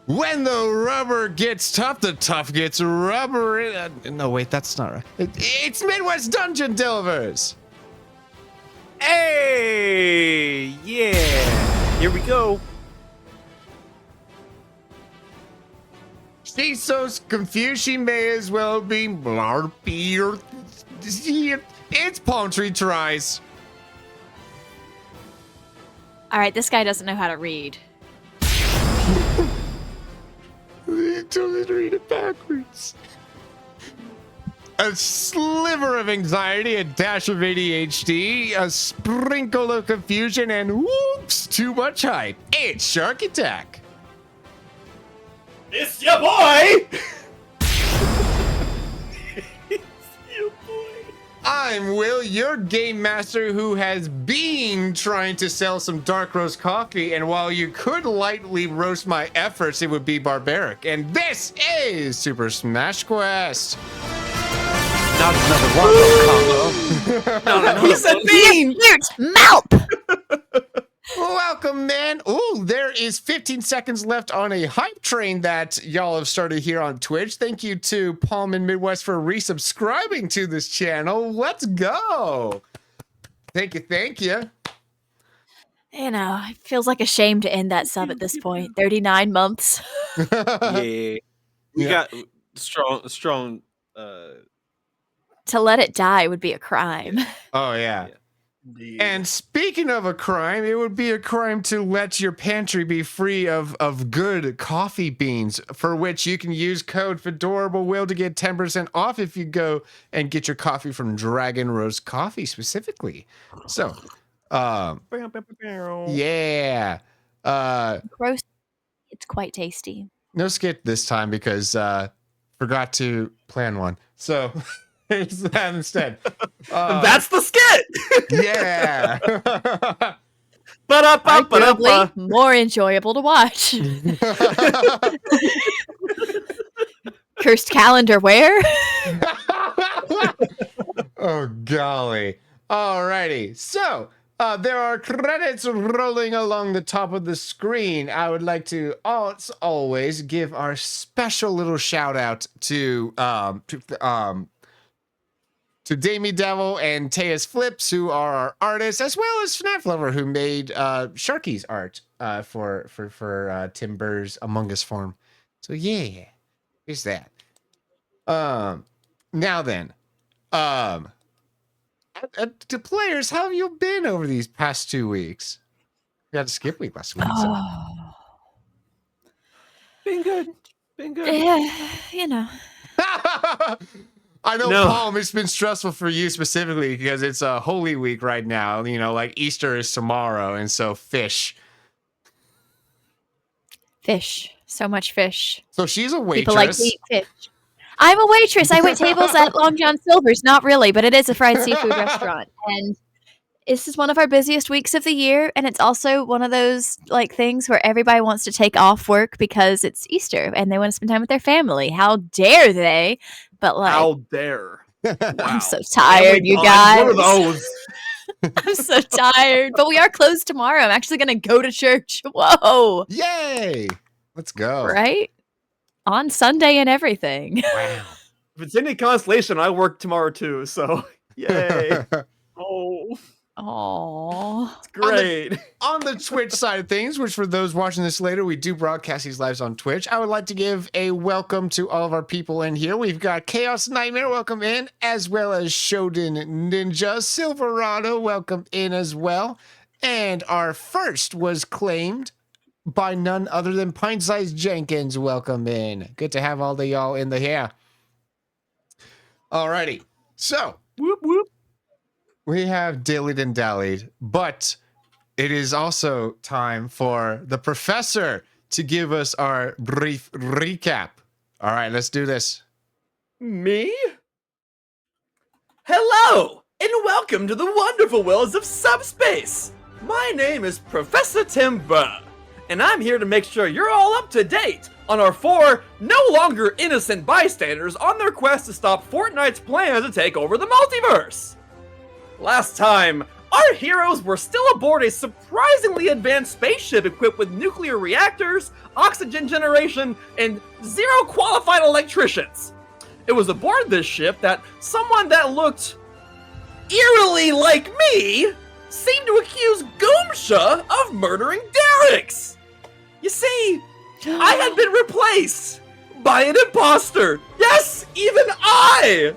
When the rubber gets tough, the tough gets rubber. No, wait, that's not right. It's Midwest Dungeon Delvers. Hey, yeah, here we go. She's so confused she may as well be blarpy. It's palm tree tries. All right, this guy doesn't know how to read. You told me to read it backwards. A sliver of anxiety, a dash of ADHD, a sprinkle of confusion, and whoops, too much hype. It's Shark Attack. It's your boy. It's your boy. I'm Will, your game master who has been trying to sell some dark roast coffee, and while you could lightly roast my efforts, it would be barbaric. And this is Super Smash Quest. Not another one combo. No, he said bean. Malp! Welcome, man. Oh, there is 15 seconds left on a hype train that y'all have started here on Twitch. Thank you to Palm and Midwest for resubscribing to this channel. Let's go. Thank you. Thank you. You know, it feels like a shame to end that sub at this point. 39 months. Yeah, we got strong. To let it die would be a crime. Oh, yeah. Indeed. And speaking of a crime, it would be a crime to let your pantry be free of good coffee beans, for which you can use code FEDORABLEWILL to get 10% off if you go and get your coffee from Dragon Roast Coffee specifically. So, yeah. Gross. It's quite tasty. No skit this time because forgot to plan one. So it's that instead. That's the skit. Yeah. Arguably more enjoyable to watch. Cursed calendar where? Oh, golly. Alrighty. So, there are credits rolling along the top of the screen. I would like to, as always, give our special little shout out to Damie Devil and TeusFlips, who are our artists, as well as FNAF Lover, who made Sharky's art for Tim Burr's Among Us form. So yeah, here's that. Now then, to players, how have you been over these past 2 weeks? We had a skip week last week. So. Been good. Yeah, you know. I know, Palm, it's been stressful for you specifically because it's a Holy Week right now. You know, like Easter is tomorrow, and so fish. Fish. So much fish. So she's a waitress. People like to eat fish. I'm a waitress. I wait tables at Long John Silver's. Not really, but it is a fried seafood restaurant. And this is one of our busiest weeks of the year. And it's also one of those like things where everybody wants to take off work because it's Easter and they want to spend time with their family. How dare they? But like, how dare? Wow. I'm so tired, you guys. What are those? I'm so tired. But we are closed tomorrow. I'm actually going to go to church. Whoa. Yay. Let's go. Right? On Sunday and everything. Wow. If it's any consolation, I work tomorrow too, so yay. Oh, it's great. On the Twitch side of things, which for those watching this later, we do broadcast these lives on Twitch. I would like to give a welcome to all of our people in here. We've got Chaos Nightmare, welcome in, as well as Shodan Ninja. Silverado, welcome in as well. And our first was claimed by none other than Pint-Sized Jenkins. Welcome in. Good to have all of y'all in the here. Alrighty. So, Whoop whoop. we have dillied and dallied, but it is also time for the professor to give us our brief recap. All right, let's do this. Me? Hello, and welcome to the wonderful worlds of subspace. My name is Professor Tim Burr, and I'm here to make sure you're all up to date on our 4 no longer innocent bystanders on their quest to stop Fortnite's plans to take over the multiverse. Last time, our heroes were still aboard a surprisingly advanced spaceship equipped with nuclear reactors, oxygen generation, and 0 qualified electricians. It was aboard this ship that someone that looked eerily like me seemed to accuse Goomsha of murdering Derek's. You see, I had been replaced by an imposter. Yes, even I!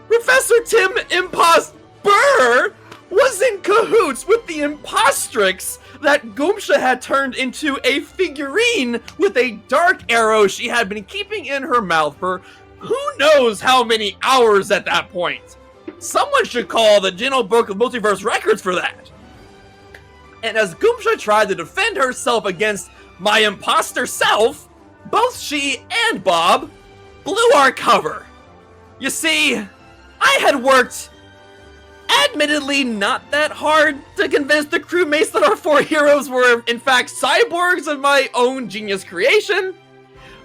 Professor Tim Burr was in cahoots with the impostrix that Goomsha had turned into a figurine with a dark arrow she had been keeping in her mouth for who knows how many hours at that point. Someone should call the General Book of Multiverse Records for that. And as Goomsha tried to defend herself against my imposter self, both she and Bob blew our cover. You see, I had worked admittedly not that hard to convince the crewmates that our 4 heroes were in fact cyborgs of my own genius creation.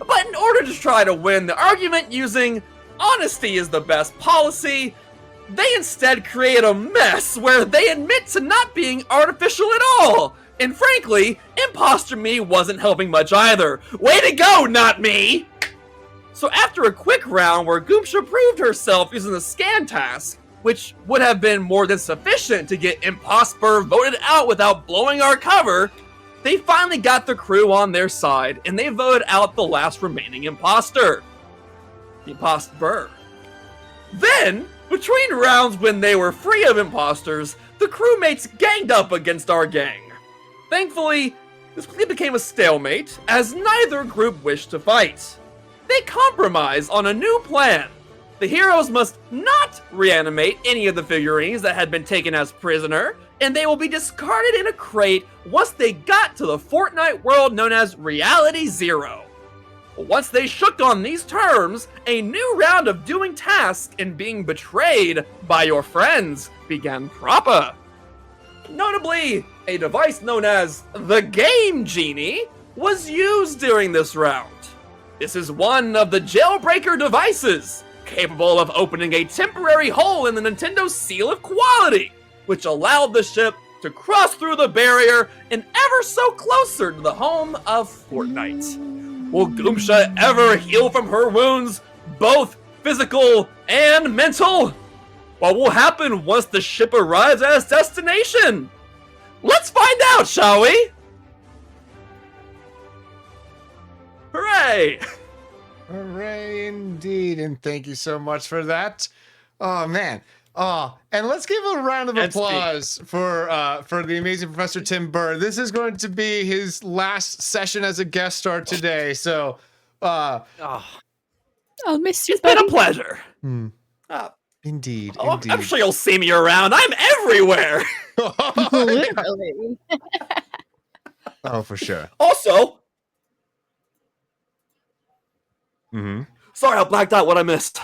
But in order to try to win the argument using honesty is the best policy, they instead create a mess where they admit to not being artificial at all. And frankly, imposter me wasn't helping much either. Way to go, not me! So after a quick round where Goomsha proved herself using the scan task, which would have been more than sufficient to get Imposter voted out without blowing our cover, they finally got the crew on their side, and they voted out the last remaining imposter. The imposter. Then, between rounds when they were free of imposters, the crewmates ganged up against our gang. Thankfully, this quickly became a stalemate, as neither group wished to fight. They compromised on a new plan. The heroes must not reanimate any of the figurines that had been taken as prisoner, and they will be discarded in a crate once they got to the Fortnite world known as Reality Zero. Once they shook on these terms, a new round of doing tasks and being betrayed by your friends began proper. Notably, a device known as the Game Genie was used during this round. This is one of the jailbreaker devices, capable of opening a temporary hole in the Nintendo Seal of Quality, which allowed the ship to cross through the barrier and ever so closer to the home of Fortnite. Will Goomsha ever heal from her wounds, both physical and mental? What will happen once the ship arrives at its destination? Let's find out, shall we? Hooray! Hooray indeed, and thank you so much for that. Oh man. Oh, and let's give a round of applause for the amazing Professor Tim Burr. This is going to be his last session as a guest star today. So I'll miss you. It's been a pleasure. Indeed, Oh, indeed. I'm sure you'll see me around. I'm everywhere. Literally. Oh, for sure. Also, Mm-hmm. sorry I blacked out what I missed.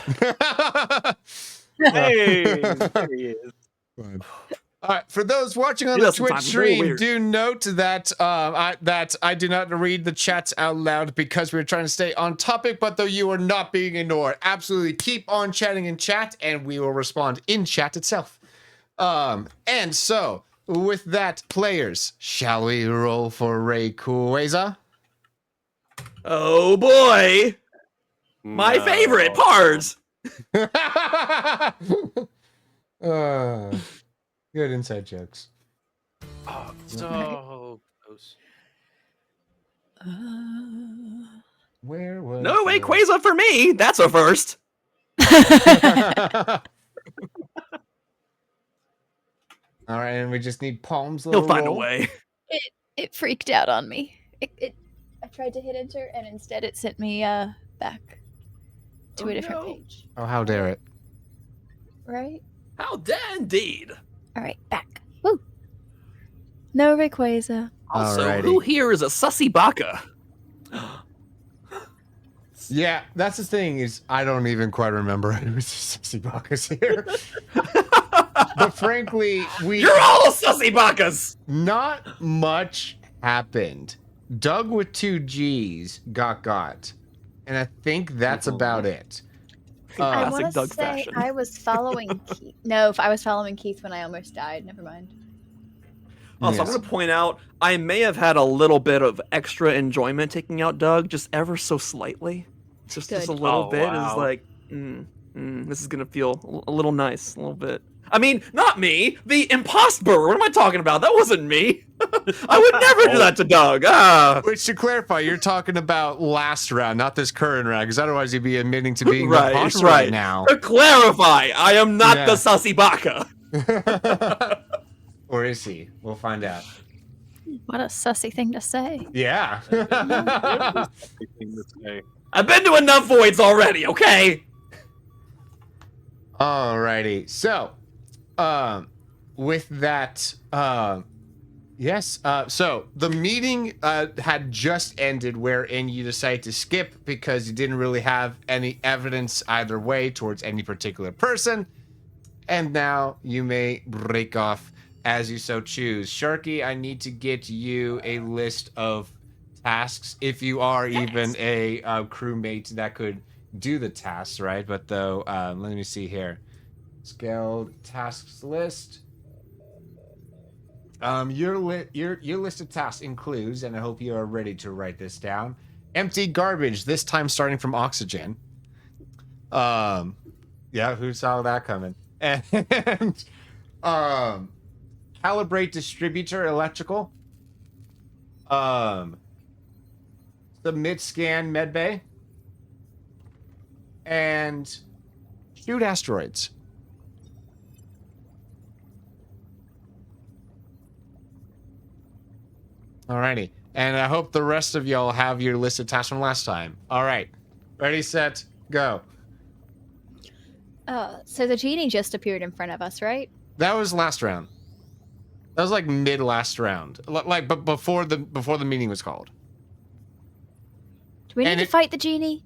Hey, there he is. All right, for those watching on Yeah, the Twitch sometimes it's really stream, weird. do note that I do not read the chats out loud because we're trying to stay on topic, but though you are not being ignored, absolutely keep on chatting in chat, and we will respond in chat itself. And so, with that, players, shall we roll for Rayquaza? Oh boy, my favorite part. Good inside jokes. Oh, so close. Where was No Rayquaza for me. That's a first. All right, and we just need Palm's He'll little find a roll. way. It freaked out on me. I tried to hit enter, and instead it sent me back to a different page. Oh, how dare it. Right? How dare indeed. All right, back. Woo! No Rayquaza. Also, Alrighty. who here is a sussy baka? Yeah, that's the thing is I don't even quite remember who's Sissy Bakas here. But frankly, You're all sussy bakas. not much happened. Doug with 2 G's got. And I think that's about it. I Classic want to Doug say fashion. I was following Keith. No, if I was following Keith when I almost died. Never mind. Also, I'm Yes. going to point out, I may have had a little bit of extra enjoyment taking out Doug, just ever so slightly. Just a Good. little Oh, bit is wow. like, this is going to feel a little nice, a little bit. I mean, not me, the imposter. What am I talking about? That wasn't me. I would never do that to Doug. Which, to clarify, you're talking about last round, not this current round, because otherwise you'd be admitting to being the Right, imposter right. right now. To clarify, I am not Yeah. the sussy baka. Or is he? We'll find out. What a sussy thing to say. Yeah. Everything to say. I've been to enough voids already, okay? Alrighty. So, with that, yes. So the meeting had just ended, wherein you decided to skip because you didn't really have any evidence either way towards any particular person, and now you may break off as you so choose. Sharky, I need to get you a list of tasks if you are even a crewmate that could do the tasks, right? But though, let me see here. Scaled tasks list. Your list of tasks includes, and I hope you are ready to write this down. Empty garbage. This time starting from oxygen. Yeah, who saw that coming? And calibrate distributor electrical. Submit scan medbay. And shoot asteroids. Alrighty. And I hope the rest of y'all have your list of tasks from last time. Alright. Ready, set, go. So the genie just appeared in front of us, right? That was last round. That was like mid last round. Like but before the meeting was called. Do we need And to fight the genie?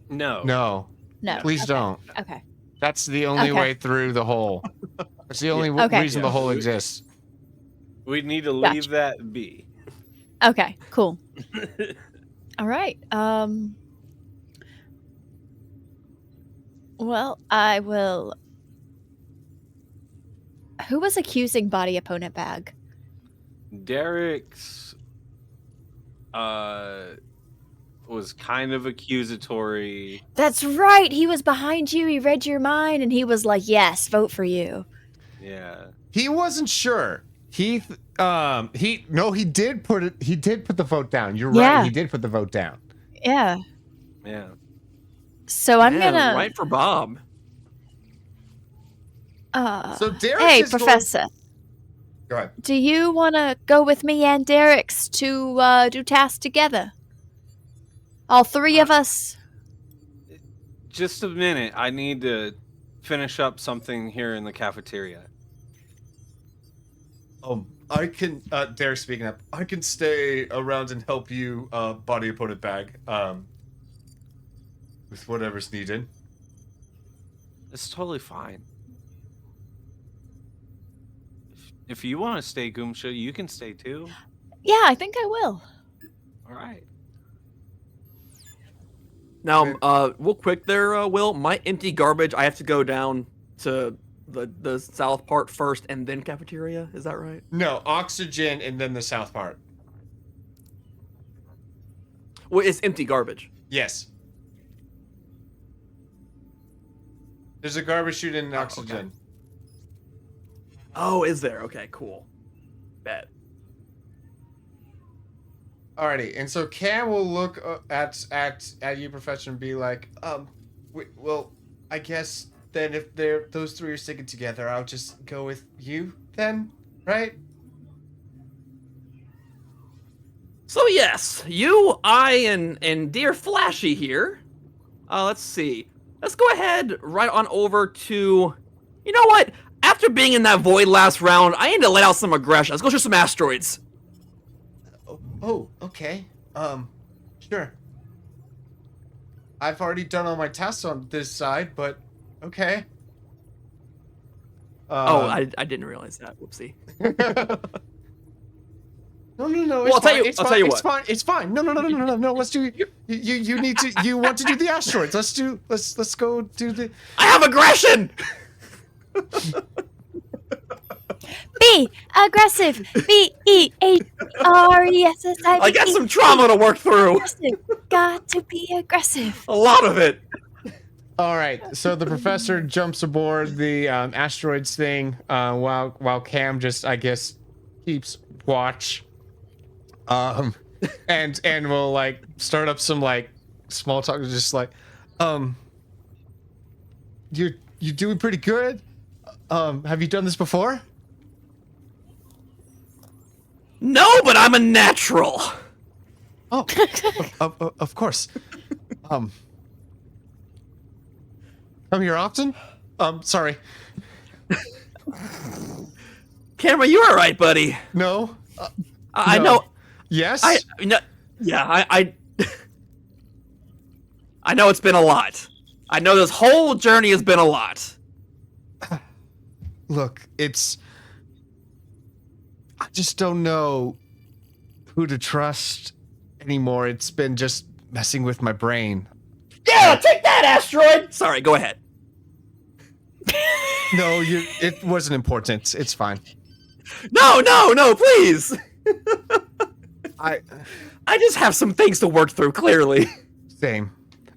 No. No. No. Please Okay. don't. Okay. That's the only Okay. way through the hole. That's the only Okay. reason the hole exists. We need to Gotcha. leave that be. Okay. Cool. All right. Well, I will. Who was accusing body opponent bag? Derek's was kind of accusatory. That's right. He was behind you. He read your mind, and he was like, "Yes, vote for you." Yeah. He wasn't sure. He did put the vote down. You're right. Yeah. He did put the vote down. Yeah. Yeah. So I'm Man, gonna. right for Bob. So Derek Hey, is Professor. Go ahead. Do you want to go with me and Derek's to do tasks together? All three of us? Just a minute. I need to finish up something here in the cafeteria. I can, Derek speaking up, I can stay around and help you, body opponent bag, with whatever's needed. It's totally fine. If you want to stay, Goomsha, you can stay too. Yeah, I think I will. All right. Now, real quick there, Will, my empty garbage, I have to go down to the south part first and then cafeteria. Is that right? No, oxygen and then the south part. Well, it's empty garbage. Yes. There's a garbage chute and an Oh, oxygen. okay. Oh, is there? Okay, cool. Bet. Alrighty, and so Cam will look at you, Professor, and be like, well, I guess then if those three are sticking together, I'll just go with you then, right? So yes, you, I, and dear Flashy here. Let's see. Let's go ahead right on over to. You know what? After being in that void last round, I need to let out some aggression. Let's go shoot some asteroids. Oh, okay. Sure. I've already done all my tests on this side, but okay. I didn't realize that. Whoopsie. No. It's Well, I'll tell you what. It's fine. No. Let's do. You need to. You want to do the asteroids? Let's go do the. I have aggression. Be aggressive. BEARESSIVE. I got some trauma to work through. Got to be aggressive. A lot of it. All right. So the professor jumps aboard the asteroids thing, while Cam just, I guess, keeps watch. And we'll like start up some like small talk, just like, you're doing pretty good. Have you done this before? No, but I'm a natural. Oh, of course. Come here often? Sorry. Cameron, you all right, buddy? No. I no. know. Yes. I know it's been a lot. I know this whole journey has been a lot. Look, I just don't know who to trust anymore. It's been just messing with my brain. Yeah, take that, asteroid! Sorry, go ahead. No, it wasn't important. It's fine. No, please! I just have some things to work through, clearly. Same.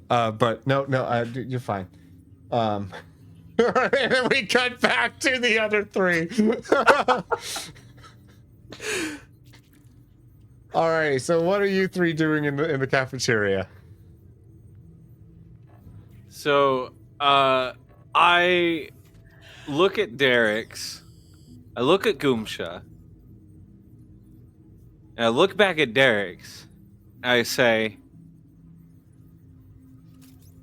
But no, you're fine. And then we cut back to the other three. Alright, so what are you three doing in the cafeteria? So, I look at Derek's, I look at Goomsha, and I look back at Derek's, and I say,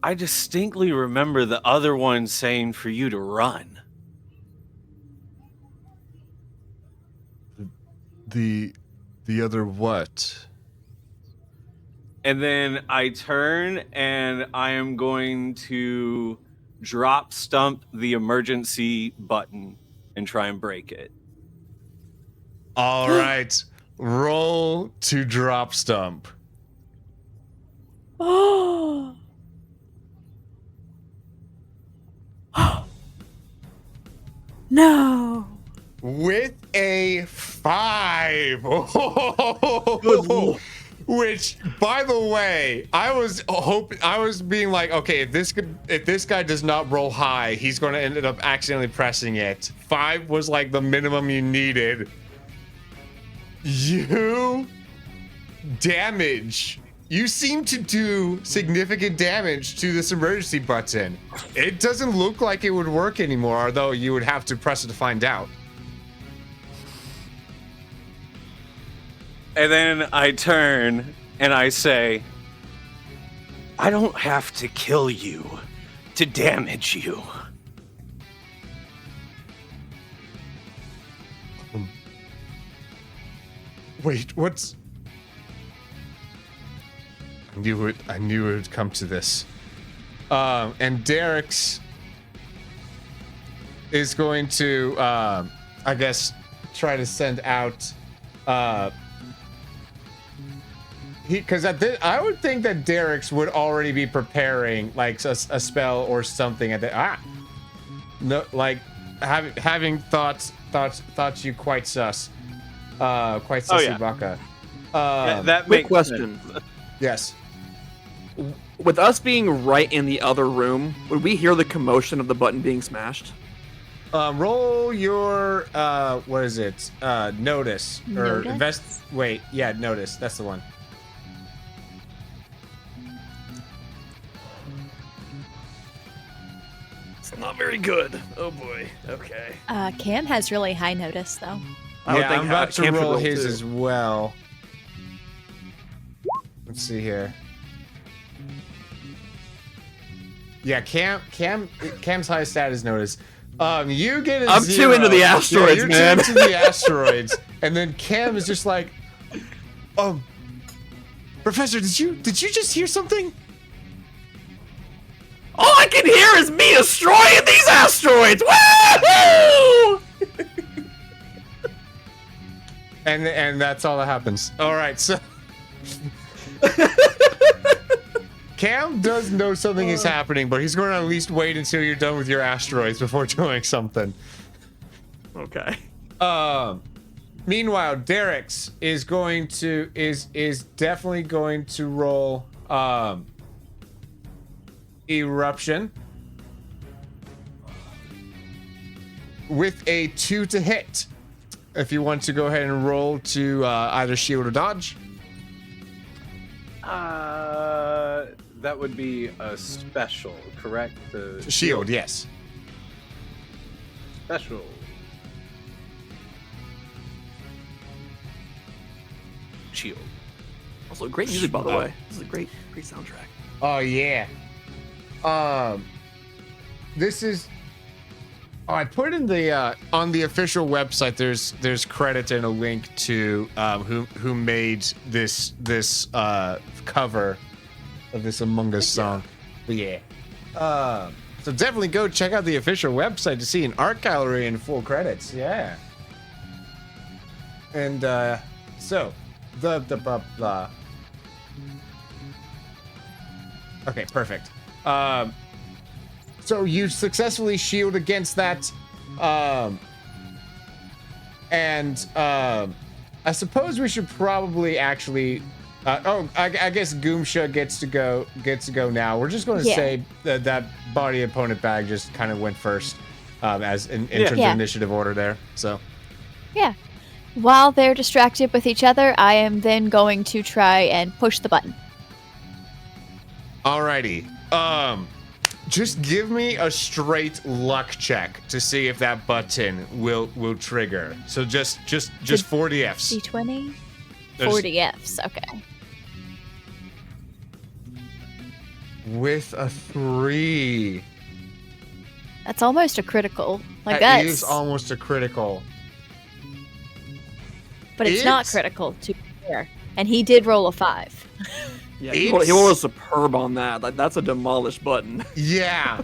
I distinctly remember the other one saying for you to run. The other what? And then I turn and I am going to drop stump the emergency button and try and break it. All right. Roll to drop stump. Oh. No. With a 5. Which, by the way, I was being like, okay, if this guy does not roll high, he's going to end up accidentally pressing it. 5 was like the minimum you needed. You seem to do significant damage to this emergency button. It doesn't look like it would work anymore, although you would have to press it to find out. And then I turn and I say, I don't have to kill you to damage you. Wait, what's... I knew it would come to this. And Derek's is going to, I guess, try to send out, because I would think that Derek's would already be preparing like a spell or something at the no, like having thoughts you quite sus, quite sussy baka. That Quick makes question. sense. Yes. With us being right in the other room, would we hear the commotion of the button being smashed? Roll your what is it? Notice or Notice? invest. Wait, yeah, notice. That's the one. It's not very good. Oh boy. Okay. Cam has really high notice, though. I would Yeah, think I'm about to Cam should roll his too. as well. Let's see here. Yeah, Cam's highest stat is notice. You get a I'm 0. too into the asteroids, you're man. too into the asteroids, and then Cam is just like, Professor, did you just hear something? All I can hear is me destroying these asteroids! Woohoo! And that's all that happens. All right, so Cam does know something is happening, but he's going to at least wait until you're done with your asteroids before doing something. Okay. Meanwhile, Derek's is definitely going to roll eruption with a 2 to hit. If you want to go ahead and roll to either shield or dodge. That would be a special, correct? The Shield, yes. Special. Shield. Also, great music, by the way. This is a great soundtrack. Oh yeah. This is. Oh, I put in the on the official website. There's credit and a link to who made this cover of this Among Us song. But yeah. So definitely go check out the official website to see an art gallery and full credits. Yeah. And so the okay, perfect. So you successfully shield against that, and I suppose we should probably actually. I guess Goomsha gets to go now. We're just going to say that body opponent bag just kind of went first, as in terms of initiative order there. So. Yeah. While they're distracted with each other, I am then going to try and push the button. Alrighty. Just give me a straight luck check to see if that button will trigger. So just 40 Fs. D20? 40 Fs, okay. With a 3. That's almost a critical. Like that that's is almost a critical. But it's not critical, to be fair. And he did roll a 5. Yeah, he rolled superb on that. That's a demolished button. Yeah.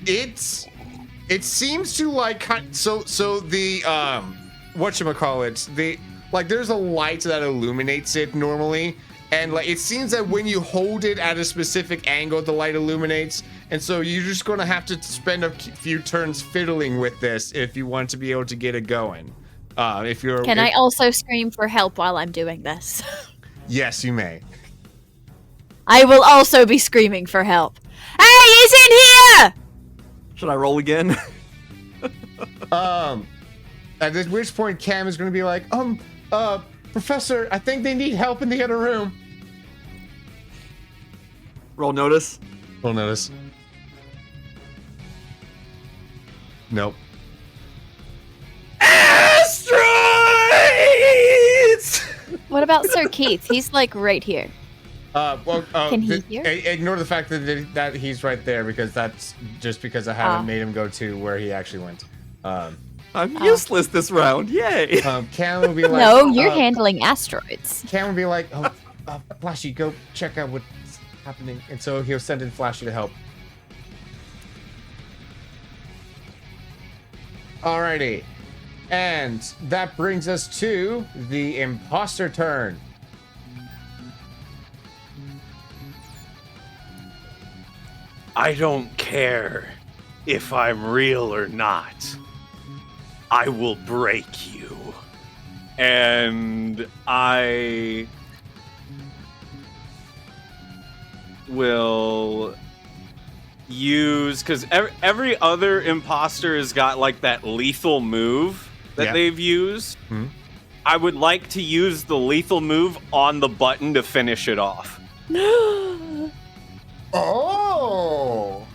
It seems to like so the whatchamacallit, there's a light that illuminates it normally, and like it seems that when you hold it at a specific angle, the light illuminates, and so you're just gonna have to spend a few turns fiddling with this if you want to be able to get it going. Can I also scream for help while I'm doing this? Yes, you may. I will also be screaming for help. Hey, he's in here! Should I roll again? At which point Cam is going to be like, Professor, I think they need help in the other room. Roll notice. Roll notice. Nope. Asteroids! What about Sir Keith? He's like right here. Can he hear? Ignore the fact that he's right there, because that's just because I haven't made him go to where he actually went. I'm useless this round. Yay! Cam will be like, no, you're handling asteroids. Cam will be like, Flashy, go check out what's happening, and so he'll send in Flashy to help. Alrighty. And that brings us to the imposter turn. I don't care if I'm real or not. I will break you. And I will use, because every other imposter has got like that lethal move that they've used. Hmm. I would like to use the lethal move on the button to finish it off. Oh!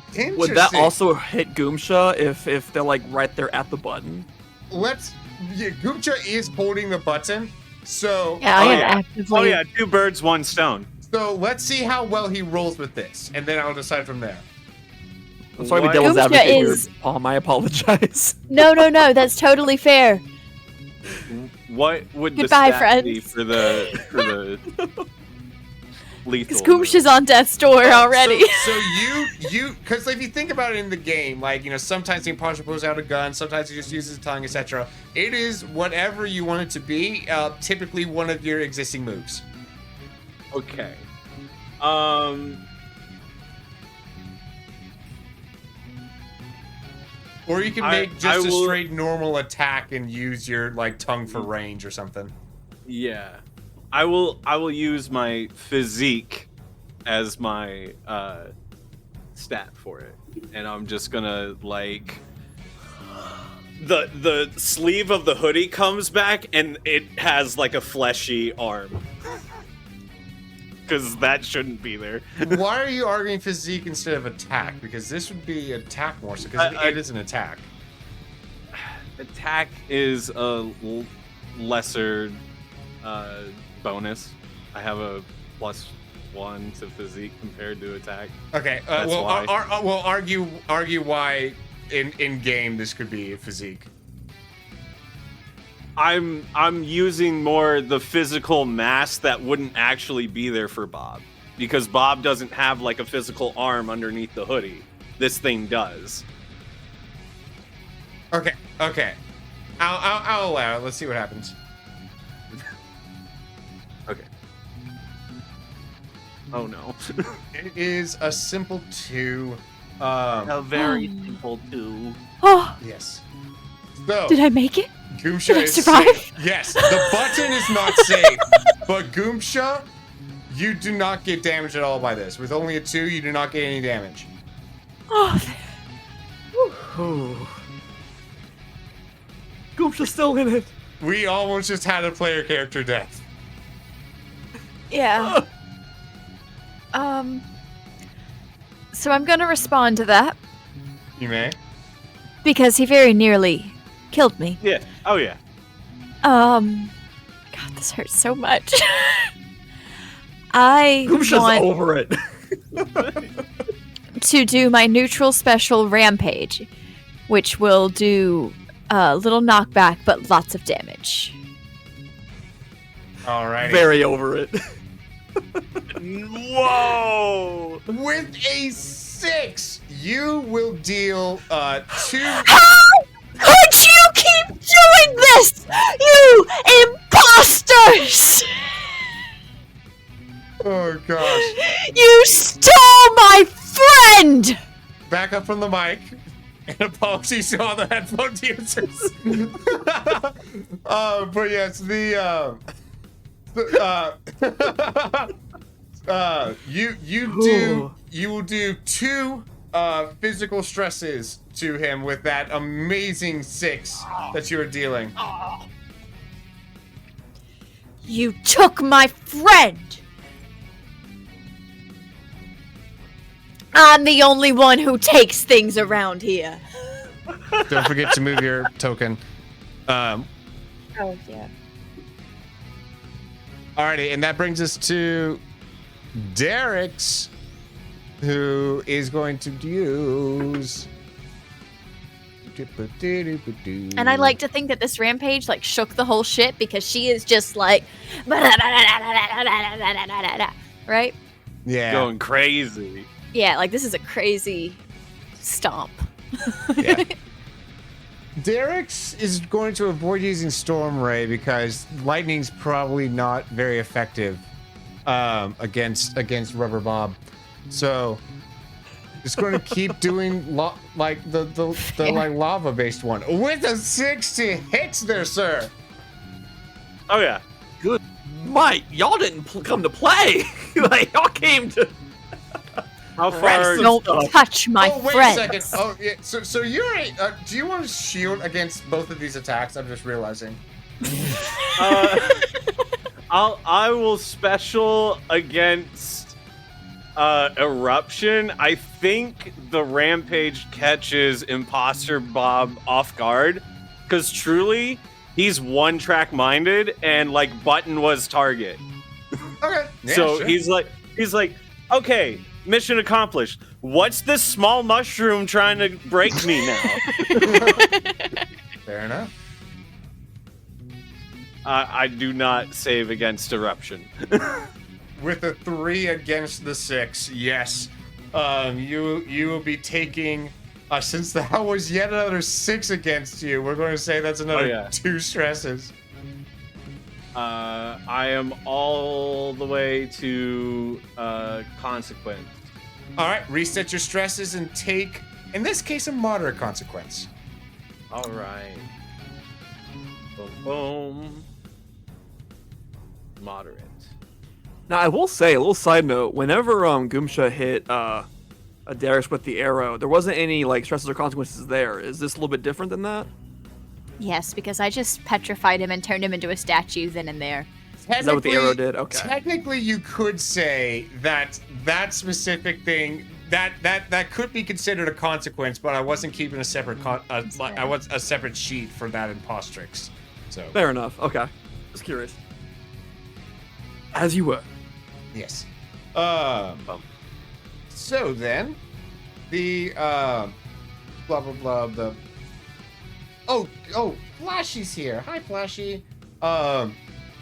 Interesting. Would that also hit Goomsha if they're like right there at the button? Goomsha is holding the button, so... actively... Oh yeah, 2 birds, 1 stone. So let's see how well he rolls with this, and then I'll decide from there. I'm sorry to be devil's advocate here, Palm. I apologize. No, that's totally fair. What would Goodbye, the stat friends. be for the lethal. Because Goomsh is on death's door already. So you, because if you think about it in the game, like, sometimes the imposter pulls out a gun, sometimes he just uses his tongue, etc. It is whatever you want it to be, typically one of your existing moves. Okay. Or you can make just a straight normal attack and use your tongue for range or something. Yeah. I will use my physique as my stat for it. And I'm just gonna the sleeve of the hoodie comes back and it has a fleshy arm. Because that shouldn't be there. Why are you arguing physique instead of attack? Because this would be attack more so, because it is an attack. Attack is a lesser bonus. I have a +1 to physique compared to attack. Okay, we'll argue why in game this could be physique. I'm using more the physical mass that wouldn't actually be there for Bob, because Bob doesn't have a physical arm underneath the hoodie. This thing does. Okay. I'll allow it. Let's see what happens. Okay. Oh no. It is a simple 2. A very simple 2. Oh, Yes. So did I make it? Goomsha Did I is survive? safe. Yes, the button is not safe, but Goomsha, you do not get damaged at all by this. With only a 2, you do not get any damage. Oh, Goomsha's still in it. We almost just had a player character death. yeah. So I'm gonna respond to that You may. because he very nearly killed me. Yeah. Oh yeah. God, this hurts so much. I Goomsha's want over it. to do my neutral special rampage, which will do a little knockback but lots of damage. Alrighty. Very over it. Whoa! With a 6, you will deal 2. How could you keep doing this, you imposters? Oh gosh. You stole my friend! Back up from the mic. And apologies to all the headphone users. But yes, you will do 2 physical stresses to him with that amazing 6 that you are dealing. You took my friend! I'm the only one who takes things around here. Don't forget to move your token. Oh, yeah. Alrighty, and that brings us to Derek's, who is going to use. And I like to think that this rampage shook the whole shit because she is just right? Yeah. Going crazy. Yeah, this is a crazy stomp. Yeah. Derek's is going to avoid using Storm Ray because lightning's probably not very effective against Rubber Bob. So it's going to keep doing the lava based one with a 60 hits there, sir. Oh yeah. Good. Mike, y'all didn't come to play. Y'all came to. How far? Don't touch my wait friend. a second. Oh yeah. So you're do you want to shield against both of these attacks? I'm just realizing. I will special against eruption. I think the rampage catches Imposter Bob off guard because truly he's one track minded and Button was target. Okay. Yeah, So sure. he's like, okay, mission accomplished. What's this small mushroom trying to break me now? Fair enough. I do not save against eruption. with a 3 against the 6, yes. You will be taking, since that was yet another 6 against you, we're going to say that's another 2 stresses. I am all the way to consequence. All right, reset your stresses and take, in this case, a moderate consequence. All right. Boom, boom. Moderate. Now, I will say, a little side note, whenever Goomsha hit Darius with the arrow, there wasn't any like stresses or consequences there. Is this a little bit different than that? Yes, because I just petrified him and turned him into a statue then and there. Is that what the arrow did? Okay. Technically, you could say that specific thing that could be considered a consequence, but I wasn't keeping a separate I was a separate sheet for that in Postrix. So fair enough. Okay, just curious. As you were. Yes. So then, the blah blah blah. The Flashy's here. Hi, Flashy.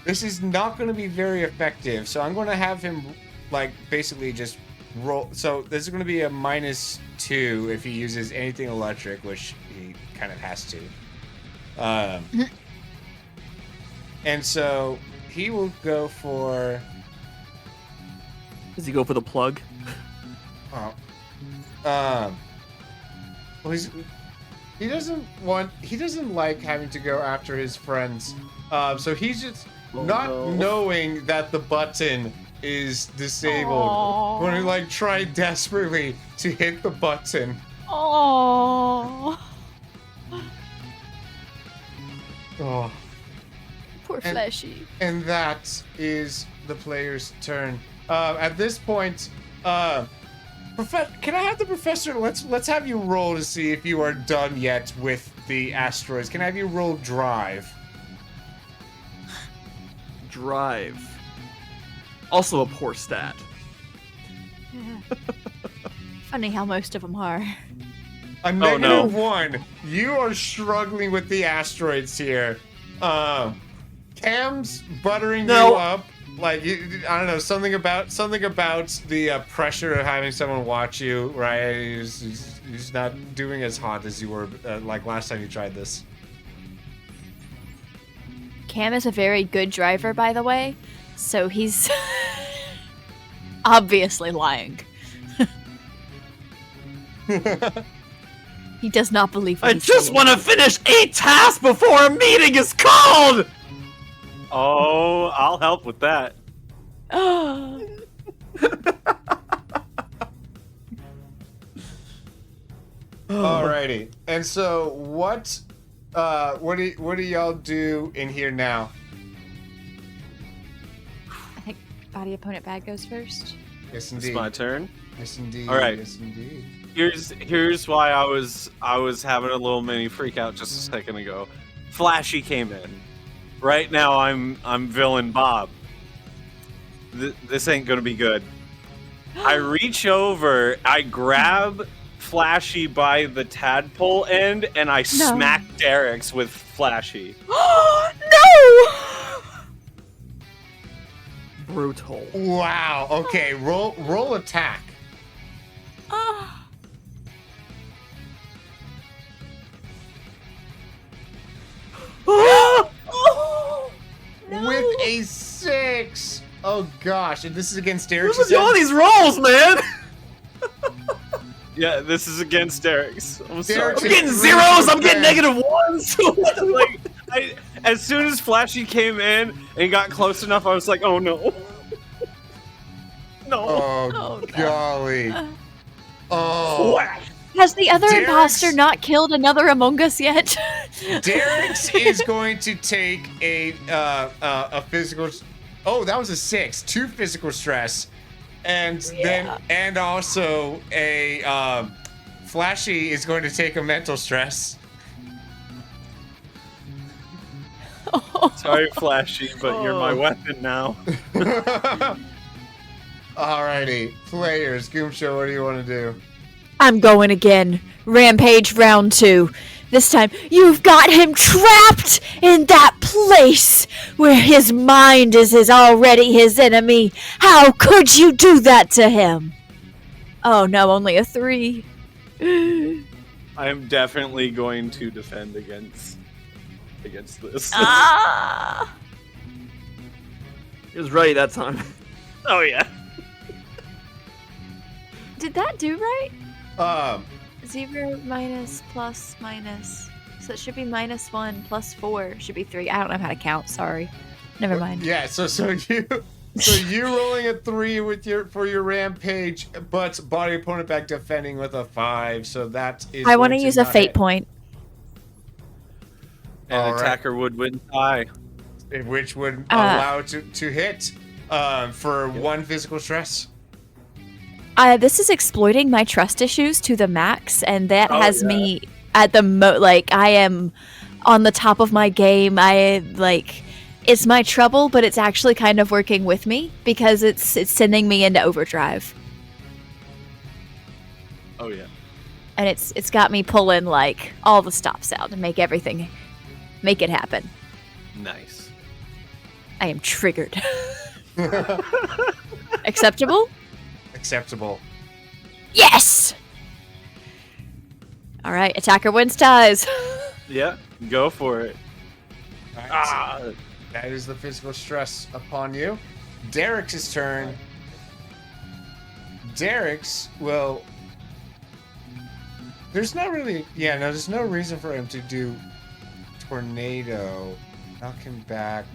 This is not going to be very effective, so I'm going to have him like basically just roll. So this is going to be a -2 if he uses anything electric, which he kind of has to. And so he will go for. Does he go for the plug? Well, he doesn't like having to go after his friends. So he's just knowing that the button is disabled. Going to like try desperately to hit the button. Oh. Oh. Poor Flashy. And that is the player's turn. At this point, can I have the professor? Let's have you roll to see if you are done yet with the asteroids. Can I have you roll drive? Drive. Also a poor stat. Funny how most of them are. A -1. You are struggling with the asteroids here. Cam's buttering you up. Like, I don't know, something about the pressure of having someone watch you, right? He's not doing as hot as you were like last time you tried this. Cam is a very good driver, by the way, so he's obviously lying. He does not believe what I just want to finish 8 tasks before a meeting is called! Oh, I'll help with that. Alrighty. And so what do y'all do in here now? I think body opponent bad goes first. Yes, indeed. It's my turn. Yes, indeed. All right. Yes, indeed. Here's why I was having a little mini freak out just a second ago. Flashy came in. Right now I'm villain Bob. This ain't gonna be good. I reach over, I grab Flashy by the tadpole end, and I smack Derek's with Flashy. No! Brutal. Wow. Okay. Roll attack. With a 6. Oh gosh, and this is against Derek. Who's doing all these rolls, man? Yeah, this is against Derek's. I'm sorry. I'm getting zeros. I'm getting -1s. Like, as soon as Flashy came in and got close enough, I was like, oh no. No. Oh golly. Oh. Has the other Derek's- imposter not killed another Among Us yet? Derek's is going to take a physical. Oh, that was a 6. 2 physical stress, and then also a Flashy is going to take a mental stress. Sorry, Flashy, but you're my weapon now. Alrighty, players. Goomshow, what do you want to do? I'm going again. Rampage round 2. This time, you've got him trapped in that place where his mind is already his enemy. How could you do that to him? Oh no, only a 3. I am definitely going to defend against this. Ah! He was ready that time. Oh yeah. Did that do right? 0 minus plus minus. So it should be -1 plus 4 should be 3. I don't know how to count. Sorry. Never mind. Yeah. So you rolling a 3 with for your rampage, but body opponent back defending with a 5. So that is. I want to going use a not fate hit. point. And All right. attacker would win tie. Which would allow to hit for 1 physical stress. This is exploiting my trust issues to the max, and that Oh, has yeah. me at the like I am on the top of my game. It's my trouble, but it's actually kind of working with me because it's sending me into overdrive, Oh yeah. and it's got me pulling like all the stops out to make it happen. Nice. I am triggered. Acceptable? Acceptable. Yes. All right, attacker wins ties. Yeah, go for it. All right, Ah, so that is the physical stress upon you. Derek's turn. Derek's well. There's not really. Yeah, no. There's no reason for him to do tornado. Knock him back.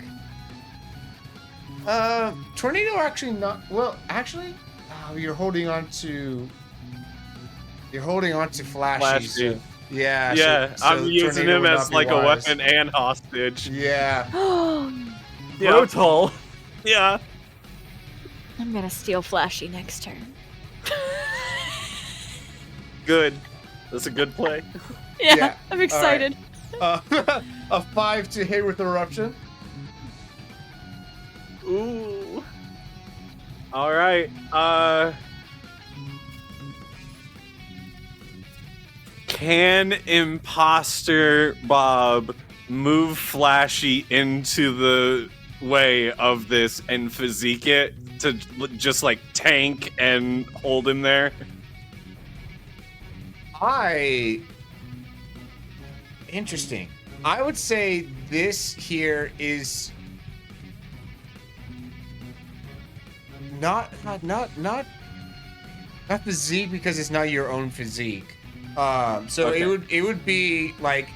Tornado actually not. Well, actually, you're holding on to. You're holding on to Flashy. Flashy. So, yeah. yeah, so I'm using tornado him would as not be like a wise. weapon and hostage. Yeah. Yeah. Brutal. Yeah. I'm gonna steal Flashy next turn. Good. That's a good play. Yeah, I'm excited. A 5 to hit with eruption. Ooh. All right. Can Imposter Bob move Flashy into the way of this and physique it to just like tank and hold him there? Interesting. I would say this here is not physique because it's not your own physique. So Okay. it would be like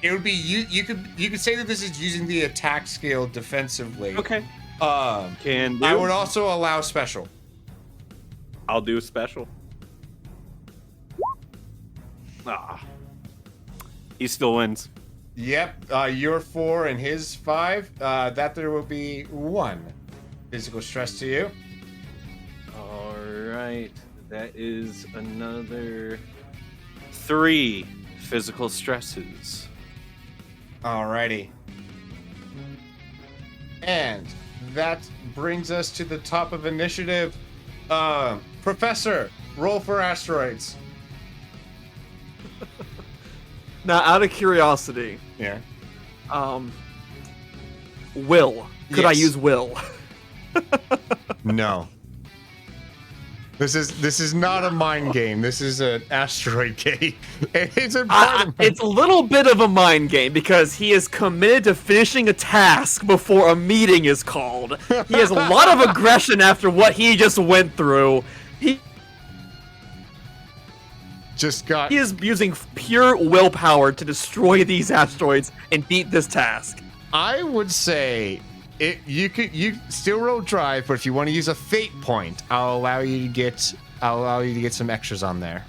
you could say that this is using the attack skill defensively. Okay. Can do. I would also allow special. I'll do a special. Ah. He still wins. Yep, your 4 and his 5. That there will be 1 physical stress to you. All right. That is another 3 physical stresses. Alrighty. And that brings us to the top of initiative. Professor, roll for asteroids. Now, out of curiosity, Yeah. will. Could I Yes. use will? No. This is not a mind game. This is an asteroid game. It's a part of It's a little bit of a mind game because he is committed to finishing a task before a meeting is called. He has a lot of aggression after what he just went through. He is using pure willpower to destroy these asteroids and beat this task. I would say you still roll drive, but if you want to use a fate point, I'll allow you to get some extras on there.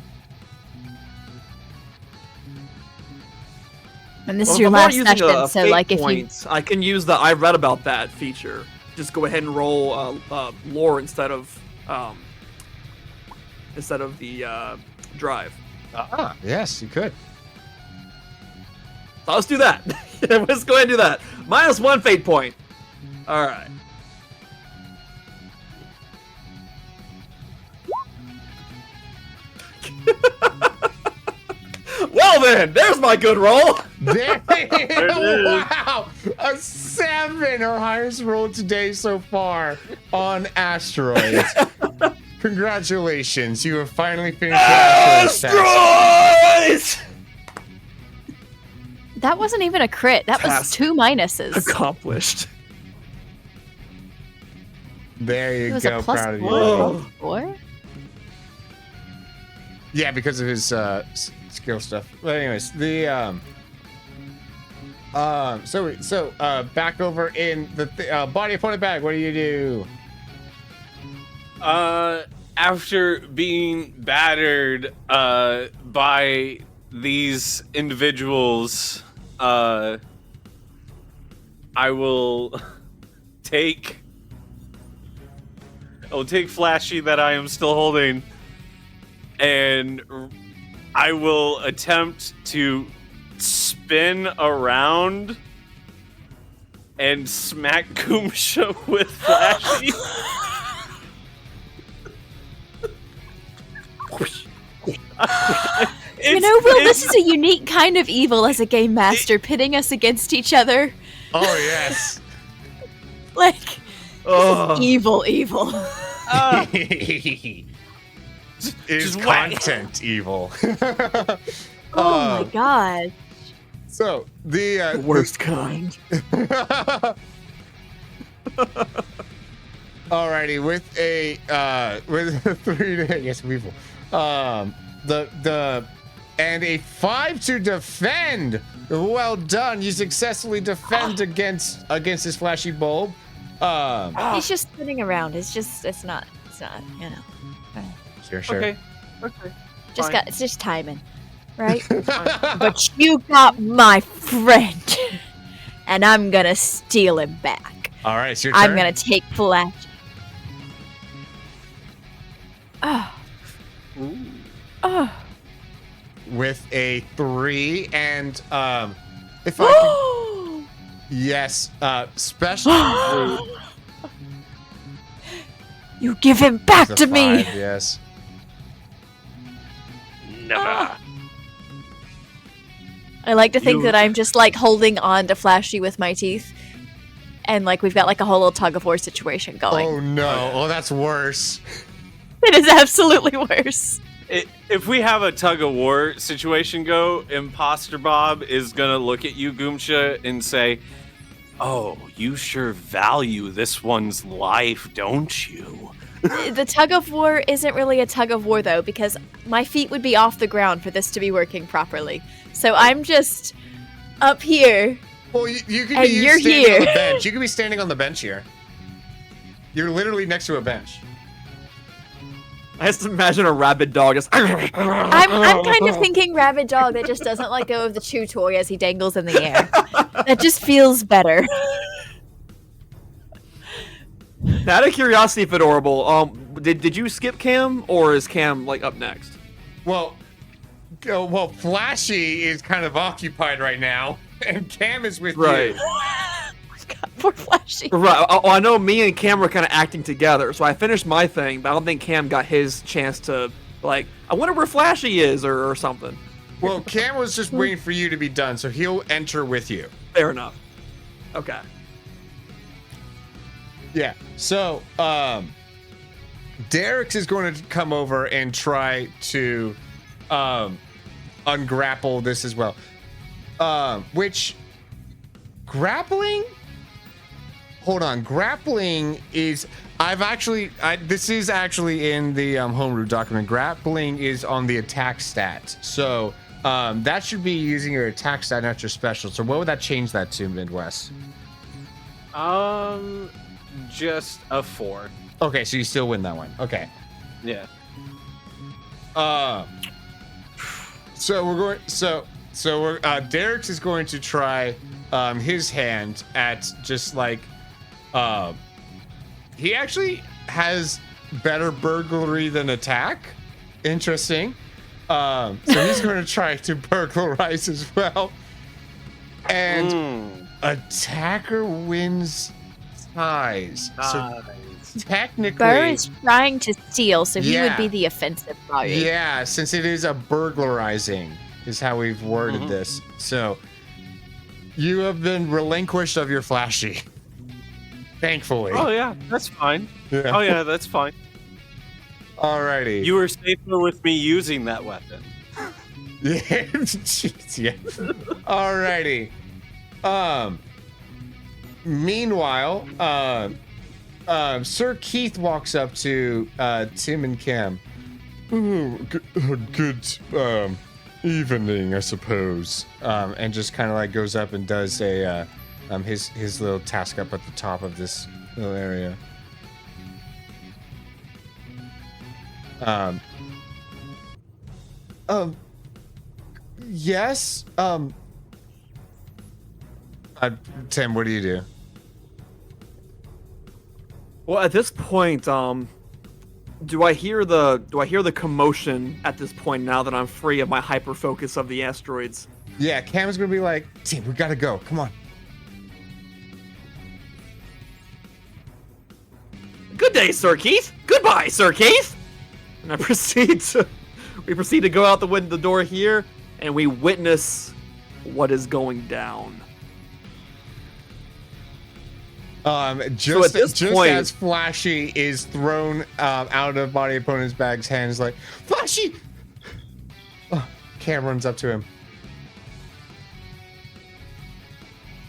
And this is Well, your if I'm last using session, a so fate like if you point, I can use the I read about that feature. Just go ahead and roll lore instead of the drive. Yes, you could. So let's do that. Let's go ahead and do that. -1 fate point. All right. Well 7. There's my good roll. Damn! it is. Wow! A 7, our highest roll today so far on asteroids. Congratulations, you have finally finished the asteroids test. Asteroids! That wasn't even a crit. That was Task 2 minuses. Accomplished. There It you was go, a plus proud of you. 4. Whoa. 4? Yeah, because of his skill stuff. But anyways, the back over in the body opponent bag. What do you do? After being battered by these individuals, I will take Flashy that I am still holding, and I will attempt to spin around and smack Goomsha with Flashy. You know, Will, this is a unique kind of evil as a game master, pitting us against each other. Oh yes. Like, Oh. evil. Is Just whack. content evil. Oh my god. So the Worst kind. Alrighty, with a 3 to yes, weevil. The and a 5 to defend. Well done. You successfully defend against this flashy bulb. He's just spinning around. It's not, you know. Sure. Okay. Fine. It's just timing. Right? But you got my friend. And I'm gonna steal him back. All right, it's your turn. I'm gonna take Flash. Oh. Oh. With a 3 and if I can, yes, special. You give him back It's a to me. 5, yes. Never. I like to think You- that I'm just like holding on to Flashy with my teeth. And like we've got like a whole little tug of war situation going. Oh no! Oh, that's worse. It is absolutely worse. If we have a tug of war situation go, Imposter Bob is gonna look at you, Goomsha, and say, "Oh, you sure value this one's life, don't you?" The tug of war isn't really a tug of war though, because my feet would be off the ground for this to be working properly. So I'm just up here. Well, you could And be you're standing on here. the bench. You could be standing on the bench here. You're literally next to a bench. I just imagine a rabid dog just. I'm kind of thinking rabid dog that just doesn't let go of the chew toy as he dangles in the air. That just feels better. Out of curiosity, Fedorable, did you skip Cam, or is Cam like up next? Well, Flashy is kind of occupied right now, and Cam is with Right. you. God, poor Flashy. Right. I know me and Cam were kind of acting together, so I finished my thing, but I don't think Cam got his chance to like. I wonder where Flashy is, or something. Well, Cam was just waiting for you to be done, so he'll enter with you. Fair enough. Okay. Yeah. So, Derek's is going to come over and try to ungrapple this as well. Which grappling? Hold on. Grappling is this is actually in the homebrew document. Grappling is on the attack stat. So, that should be using your attack stat, not your special. So, what would that change that to, Midwest? Just a 4. Okay, so you still win that one. Okay. Yeah. So Derek's is going to try his hand at just like he actually has better burglary than attack. Interesting. So he's going to try to burglarize as well. And attacker wins ties. So technically, Burr is trying to steal, so he would Yeah. be the offensive party. yeah, since it is a burglarizing, is how we've worded this. So you have been relinquished of your flashy. Thankfully. Oh yeah, that's fine. Yeah. Oh yeah, that's fine. Alrighty. You were safer with me using that weapon. Yeah. Jeez, yeah. Alrighty. Meanwhile, Sir Keith walks up to Tim and Cam. Ooh, good evening, I suppose. And just kind of like goes up and does a his little task up at the top of this little area. Yes. Tim, what do you do? Well, at this point, do I hear the commotion at this point now that I'm free of my hyper focus of the asteroids? Yeah, Cam's gonna be like, Tim, we gotta go. Come on. Good day, Sir Keith. Goodbye, Sir Keith. And we proceed to go out the door here, and we witness what is going down. Just at this point, as Flashy is thrown out of body opponent's bag's hands, like, Flashy! Cam runs up to him.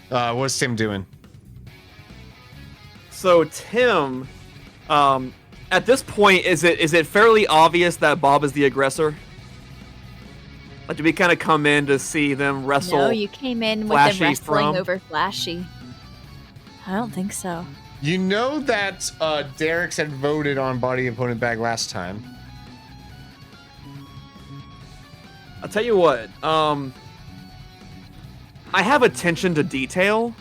What's Tim doing? So Tim, at this point, is it fairly obvious that Bob is the aggressor? Like, did we kind of come in to see them wrestle? No, you came in with Flashy them wrestling from- over Flashy. I don't think so. You know that Derek's had voted on body opponent bag last time. I'll tell you what. I have attention to detail,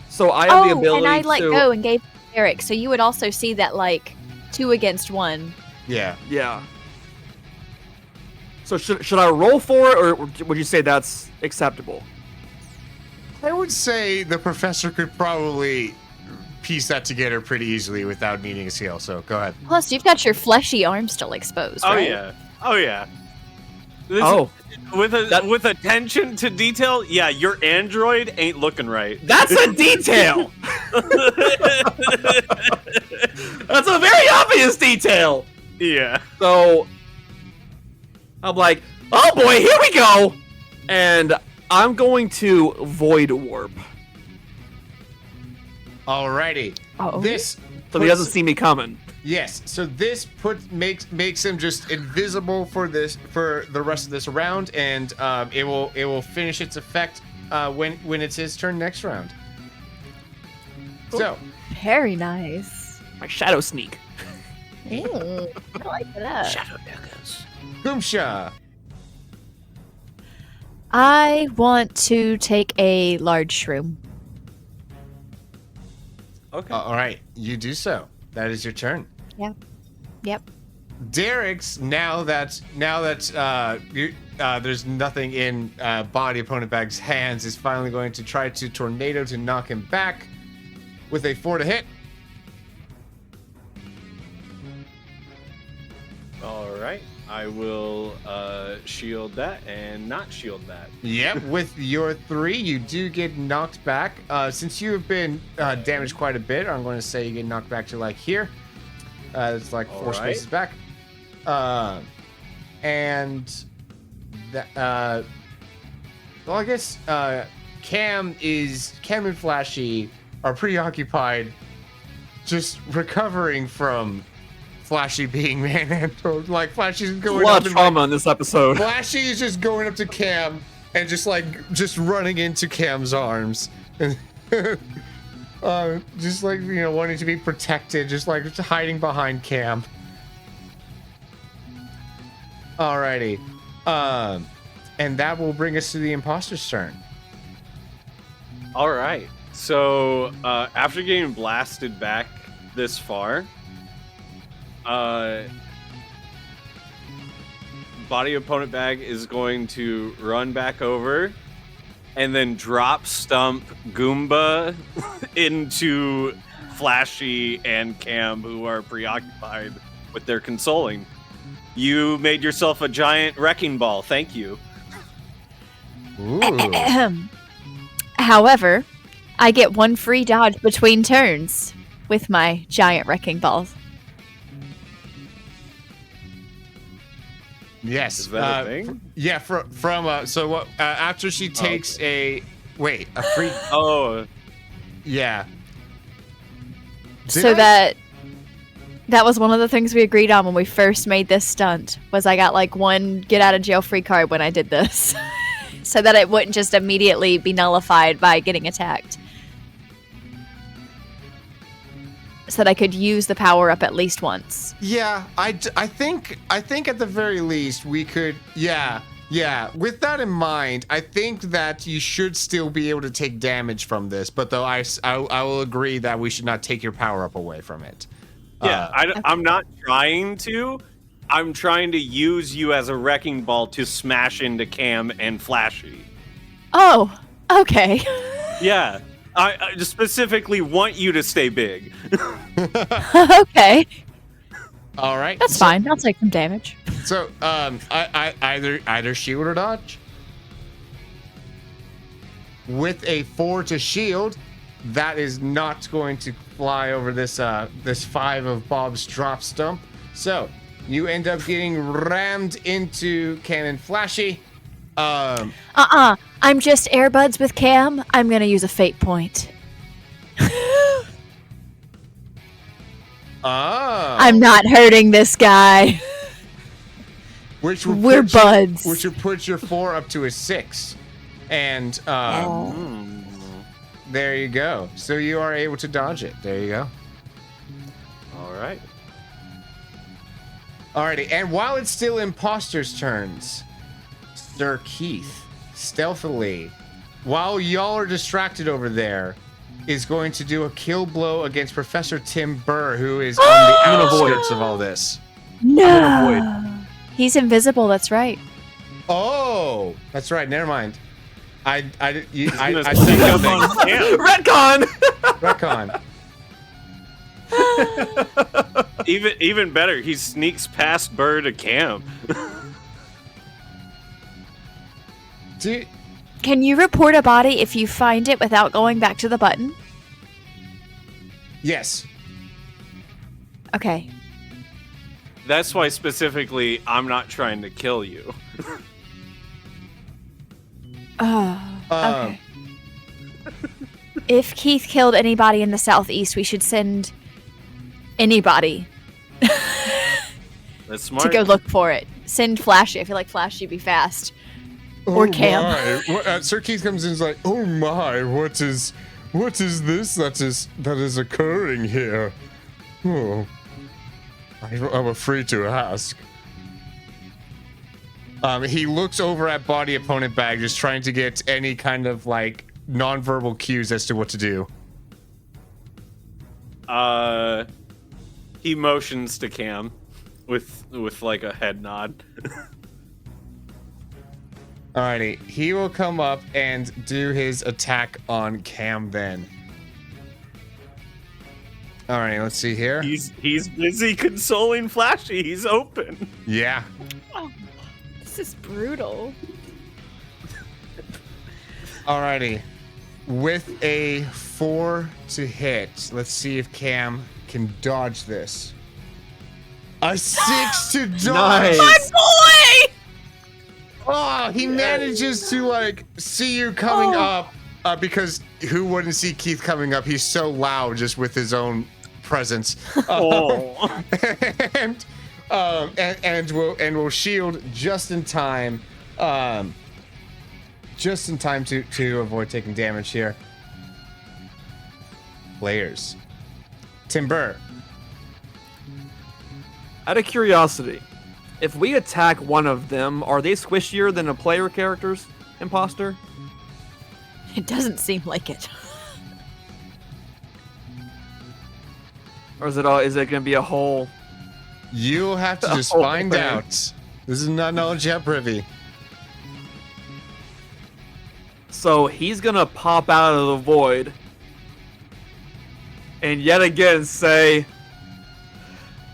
so I have the ability and I let to. go and gave Eric, so you would also see that like 2 against 1. Yeah. Yeah. So should I roll for it, or would you say that's acceptable? I would say the professor could probably piece that together pretty easily without needing a skill, so go ahead. Plus, you've got your fleshy arm still exposed, Oh right? yeah. Oh yeah. With attention to detail, yeah, your android ain't looking right. That's a detail. That's a very obvious detail. Yeah. So I'm like, oh boy, here we go, and I'm going to void warp. Alrighty. Oh. This So he doesn't see me coming. Yes, so this makes him just invisible for the rest of this round, and it will finish its effect when it's his turn next round. So Very nice. My shadow sneak. Ew, I like that. Shadow daggers. Kumsha. I want to take a large shroom. Okay. All right, you do so. That is your turn. Yep. Derek's now that there's nothing in body opponent bag's hands is finally going to try to tornado to knock him back with a 4 to hit. All right. I will shield that and not shield that. Yep, with your 3, you do get knocked back. Since you have been damaged quite a bit, I'm going to say you get knocked back to like here. It's like 4 spaces back. And that, well, I guess Cam and Flashy are preoccupied just recovering from Flashy being manhandled. Like Flashy's going A lot up of trauma in this episode. Flashy is just going up to Cam and just running into Cam's arms. Just like, wanting to be protected, just hiding behind Cam. Alrighty. And that will bring us to the imposter's turn. All right. So after getting blasted back this far, body opponent bag is going to run back over and then drop stump Goomba into Flashy and Cam, who are preoccupied with their consoling. You made yourself a giant wrecking ball. Thank you. Ooh. However, I get 1 free dodge between turns with my giant wrecking balls. Yes. Is that a thing? Yeah. So what? After she takes a free. Oh, Yeah. So that was one of the things we agreed on when we first made this stunt. Was I got like 1 get out of jail free card when I did this, so that it wouldn't just immediately be nullified by getting attacked. So that I could use the power up at least once. Yeah, I think at the very least we could. Yeah. With that in mind, I think that you should still be able to take damage from this. But though I will agree that we should not take your power up away from it. yeah. I'm not trying to. I'm trying to use you as a wrecking ball to smash into Cam and Flashy. Oh, okay. Yeah. I just specifically want you to stay big. Okay, All right. that's fine. I'll take some damage. So I either shield or dodge. With a 4 to shield, that is not going to fly over this 5 of Bob's drop stump. So you end up getting rammed into Cannon Flashy. I'm just airbuds with Cam. I'm gonna use a fate point. I'm not hurting this guy. Which will We're put you- buds. which will put your 4 up to a 6. And there you go. So you are able to dodge it. There you go. All right. Alrighty, and while it's still imposters' turns, Sir Keith, stealthily, while y'all are distracted over there, is going to do a kill blow against Professor Tim Burr, who is on the outskirts of all this. No. He's invisible, that's right. Oh, that's right. Never mind. I said Sneak up nothing. on Cam. Retcon! Retcon. Even better, he sneaks past Burr to Cam. Dude, Can you report a body if you find it without going back to the button? yes. Okay. That's why specifically I'm not trying to kill you. Oh, okay. If Keith killed anybody in the southeast, we should send anybody That's smart. to go look for it. Send Flashy. I feel like Flashy be fast. Or Cam. My. Sir Keith comes in and is like, oh my, what is this that is occurring here? Oh, I'm afraid to ask. He looks over at body opponent bag, just trying to get any kind of like nonverbal cues as to what to do. He motions to Cam with like a head nod. Alrighty, he will come up and do his attack on Cam then. Alright, let's see here. He's busy consoling Flashy. He's open. Yeah. This is brutal. Alrighty. With a 4 to hit, let's see if Cam can dodge this. A 6 to dodge! Nice. My boy! Oh, he manages to like see you coming up because who wouldn't see Keith coming up? He's so loud just with his own presence. Oh. and will shield just in time. Just in time to avoid taking damage here. Players. Timber. Out of curiosity, if we attack one of them, are they squishier than the player characters, imposter? It doesn't seem like it. Or is it gonna be a whole? You'll have to just Oh, find man. out. This is not knowledge yet privy. So he's gonna pop out of the void and yet again say,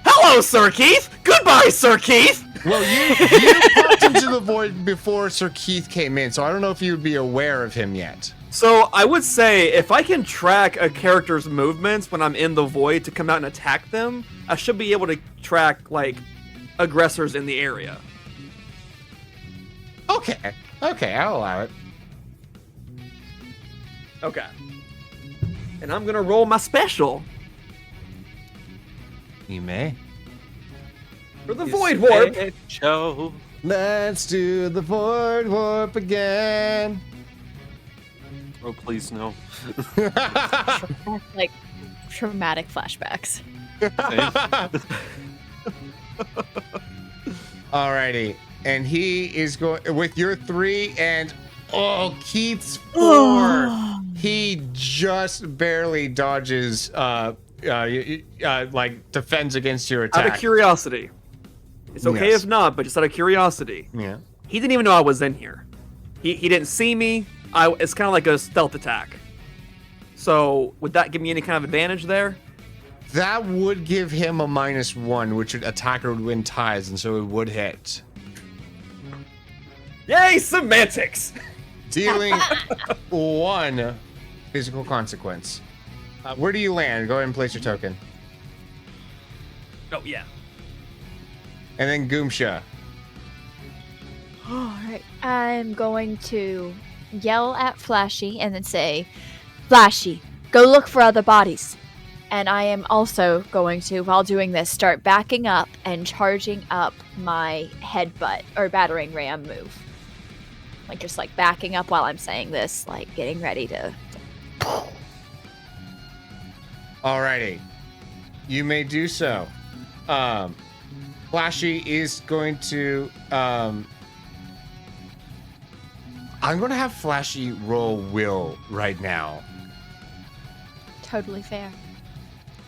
"Hello, Hello, Sir Keith. Goodbye, Sir Keith. Well, you popped into the void before Sir Keith came in, so I don't know if you would be aware of him yet. So I would say if I can track a character's movements when I'm in the void to come out and attack them, I should be able to track like aggressors in the area. Okay, I'll allow it. Okay. And I'm gonna roll my special You may. for the void warp. Show. Let's do the void warp again. Oh, please no. Like traumatic flashbacks. Alrighty, and he is going with your 3 and Keith's 4. He just barely dodges, like defends against your attack. Out of curiosity. It's okay Yes. if not, but just out of curiosity. Yeah. He didn't even know I was in here. He didn't see me. It's kind of like a stealth attack. So would that give me any kind of advantage there? That would give him a -1, which attacker would win ties, and so it would hit. Yay, semantics! Dealing 1 physical consequence. Where do you land? Go ahead and place your token. Oh, yeah. And then Goomsha. All right. I'm going to yell at Flashy and then say, Flashy, go look for other bodies. And I am also going to, while doing this, start backing up and charging up my headbutt or battering ram move. Like just like backing up while I'm saying this, like getting ready to. Alrighty. You may do so. Flashy is going to I'm gonna have Flashy roll will right now. Totally fair.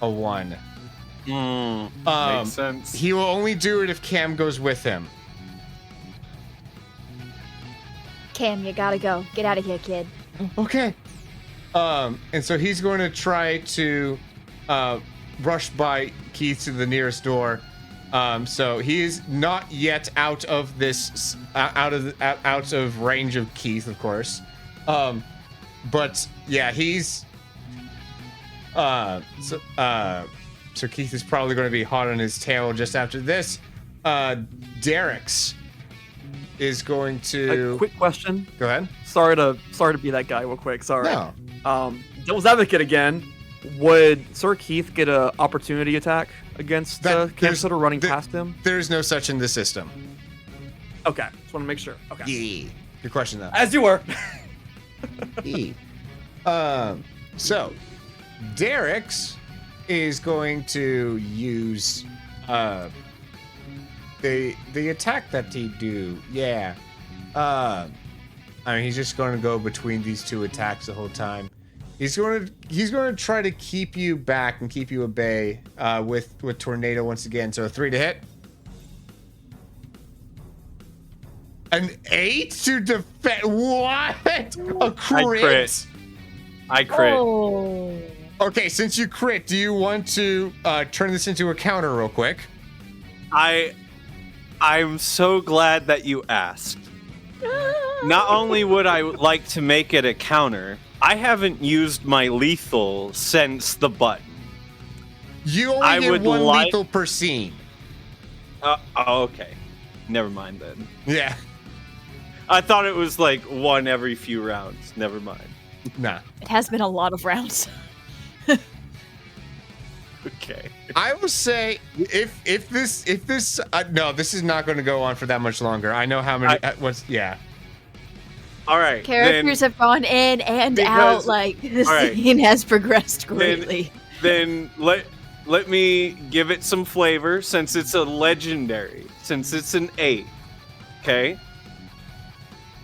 A 1. Makes sense. He will only do it if Cam goes with him. Cam, you gotta go. Get out of here, kid. Okay. And so he's going to try to rush by Keith to the nearest door. So he is not yet out of this out of range of Keith, of course. But yeah, he's so Keith is probably going to be hot on his tail just after this. Derek's is going to A quick question. go ahead. Sorry to be that guy real quick. Sorry. No. Devil's advocate again. Would Sir Keith get a opportunity attack against That- camps that are running there- past him? There's no such in the system. Okay, just want to make sure. Okay. Yeah. Good question though. As you were. So Derek's is going to use the attack that he do. Yeah. I mean, he's just going to go between these two attacks the whole time. He's going to try to keep you back and keep you at bay with Tornado once again. So a 3 to hit. An 8 to defend. What? A crit? I crit. Oh. Okay, since you crit, do you want to turn this into a counter real quick? I'm so glad that you asked. Not only would I like to make it a counter, I haven't used my lethal since the button. You only I get would one like- lethal per scene. Okay. Never mind then. Yeah. I thought it was like one every few rounds. Never mind. Nah. It has been a lot of rounds. Okay. I will say if this no, this is not going to go on for that much longer. I know how many. Yeah. All right. Characters have gone in and out. Because- Like the all right. scene has progressed greatly. Then let me give it some flavor since it's a legendary. Since it's an 8. Okay.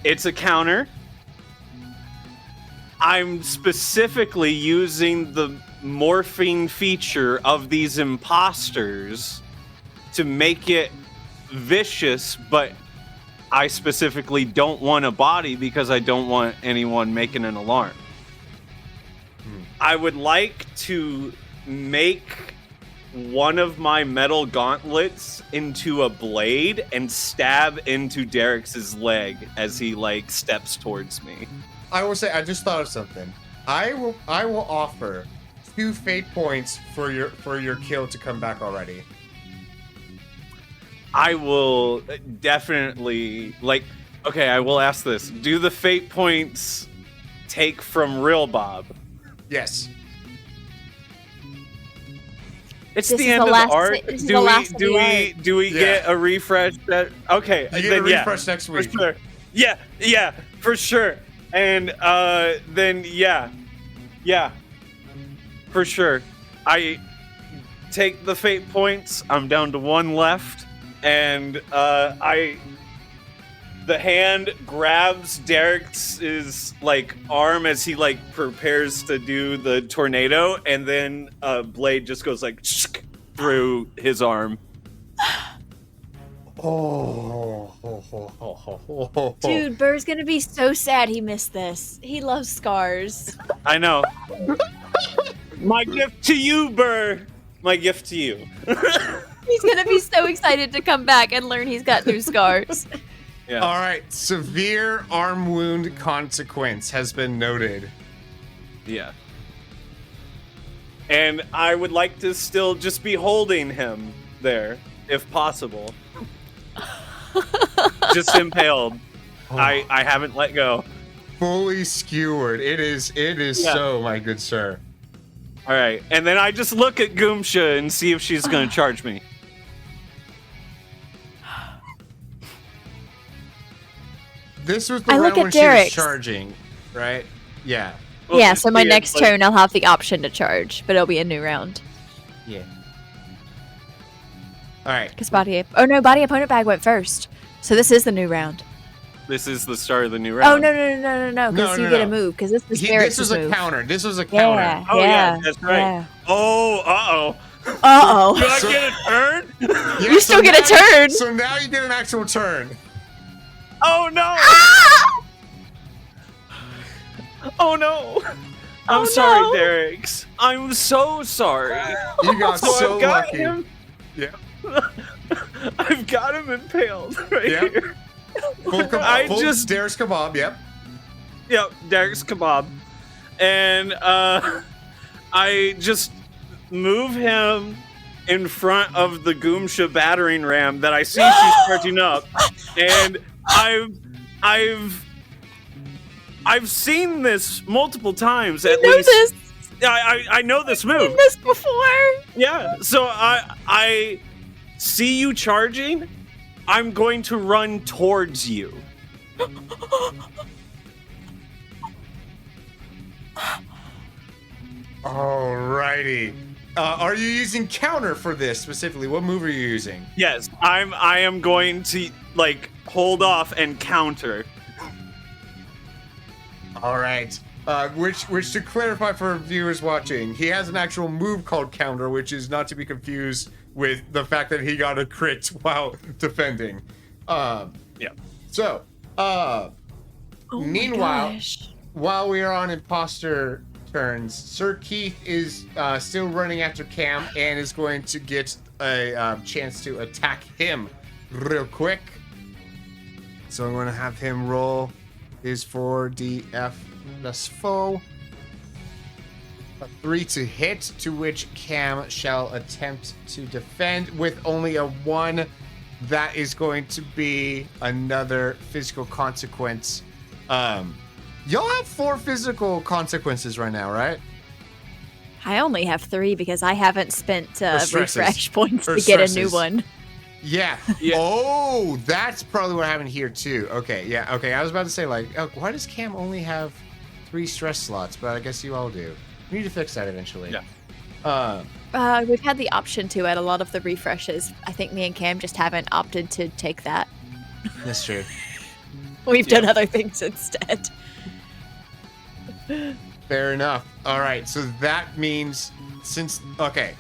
It's a counter. I'm specifically using the morphing feature of these imposters to make it vicious, but I specifically don't want a body because I don't want anyone making an alarm. I would like to make one of my metal gauntlets into a blade and stab into Derek's leg as he like steps towards me. I will say, I just thought of something. I will offer 2 fate points for your kill to come back already. I will definitely okay, I will ask this. Do the fate points take from real Bob? Yes. It's This the is end the of last- the art. this is the last of the Do we get a refresh? Okay, You get then a refresh next week. For sure. Yeah, for sure. And then yeah, for sure. I take the fate points. I'm down to 1 left, and the hand grabs Derek's like arm as he like prepares to do the tornado, and then blade just goes like through his arm. Dude, Burr's gonna be so sad he missed this. He loves scars. I know. My gift to you, Burr. My gift to you. He's gonna be so excited to come back and learn he's got new scars. Yeah. All right, severe arm wound consequence has been noted. Yeah. And I would like to still just be holding him there, if possible. Just impaled. I haven't let go. Fully skewered. It is Yeah. so, my good sir. All right, and then I just look at Goomsha and see if she's going to charge me. This was the I round look at when she was Derek's. charging, right? Yeah. Well, Yeah, so my yeah, next like- turn I'll have the option to charge, but it'll be a new round. Yeah. All right. Because body opponent bag went first. So this is the new round. This is the start of the new Oh round. no, No, because you no, get a no. move, because this is This Derek's was a move. counter. This was a counter. Yeah, Oh, yeah, that's right. Yeah. Oh, uh-oh. Do Uh-oh. I So- get a turn? Yeah, You still get a now- turn. So now you get an actual turn. Oh, no. Oh, no. I'm Oh, sorry, no. Derek's. I'm so sorry. You got so I've got lucky. him. Yeah. I've got him impaled right Yep. here. Full kebab. I Full just- Derek's kebab. Yep. Yep, Derek's kebab. And I just move him in front of the Goomsha battering ram that I see she's charging up. And I've seen this multiple times at You know least. this. I know this move. Seen this before. Yeah, so I see you charging. I'm going to run towards you. Alrighty. Are you using counter for this specifically? What move are you using? Yes, I am going to like hold off and counter. All right. Which to clarify for viewers watching, he has an actual move called counter, which is not to be confused with the fact that he got a crit while defending. Yeah. So, Oh my meanwhile, gosh. while we are on imposter turns, Sir Keith is still running after Cam and is going to get a chance to attack him real quick. So I'm going to have him roll his 4df plus 4. A 3 to hit, to which Cam shall attempt to defend with only a 1. That is going to be another physical consequence. Y'all have 4 physical consequences right now, right? I only have 3 because I haven't spent stresses. refresh points Or to get a new stresses. one. Yeah. Yeah. Oh, that's probably what happened here too. Okay, yeah, okay. I was about to say, like, oh, why does Cam only have 3 stress slots? But I guess you all do. We need to fix that eventually. Yeah. We've had the option to at a lot of the refreshes. I think me and Cam just haven't opted to take that. That's true. We've done other things instead. Fair enough. All right, so that means okay,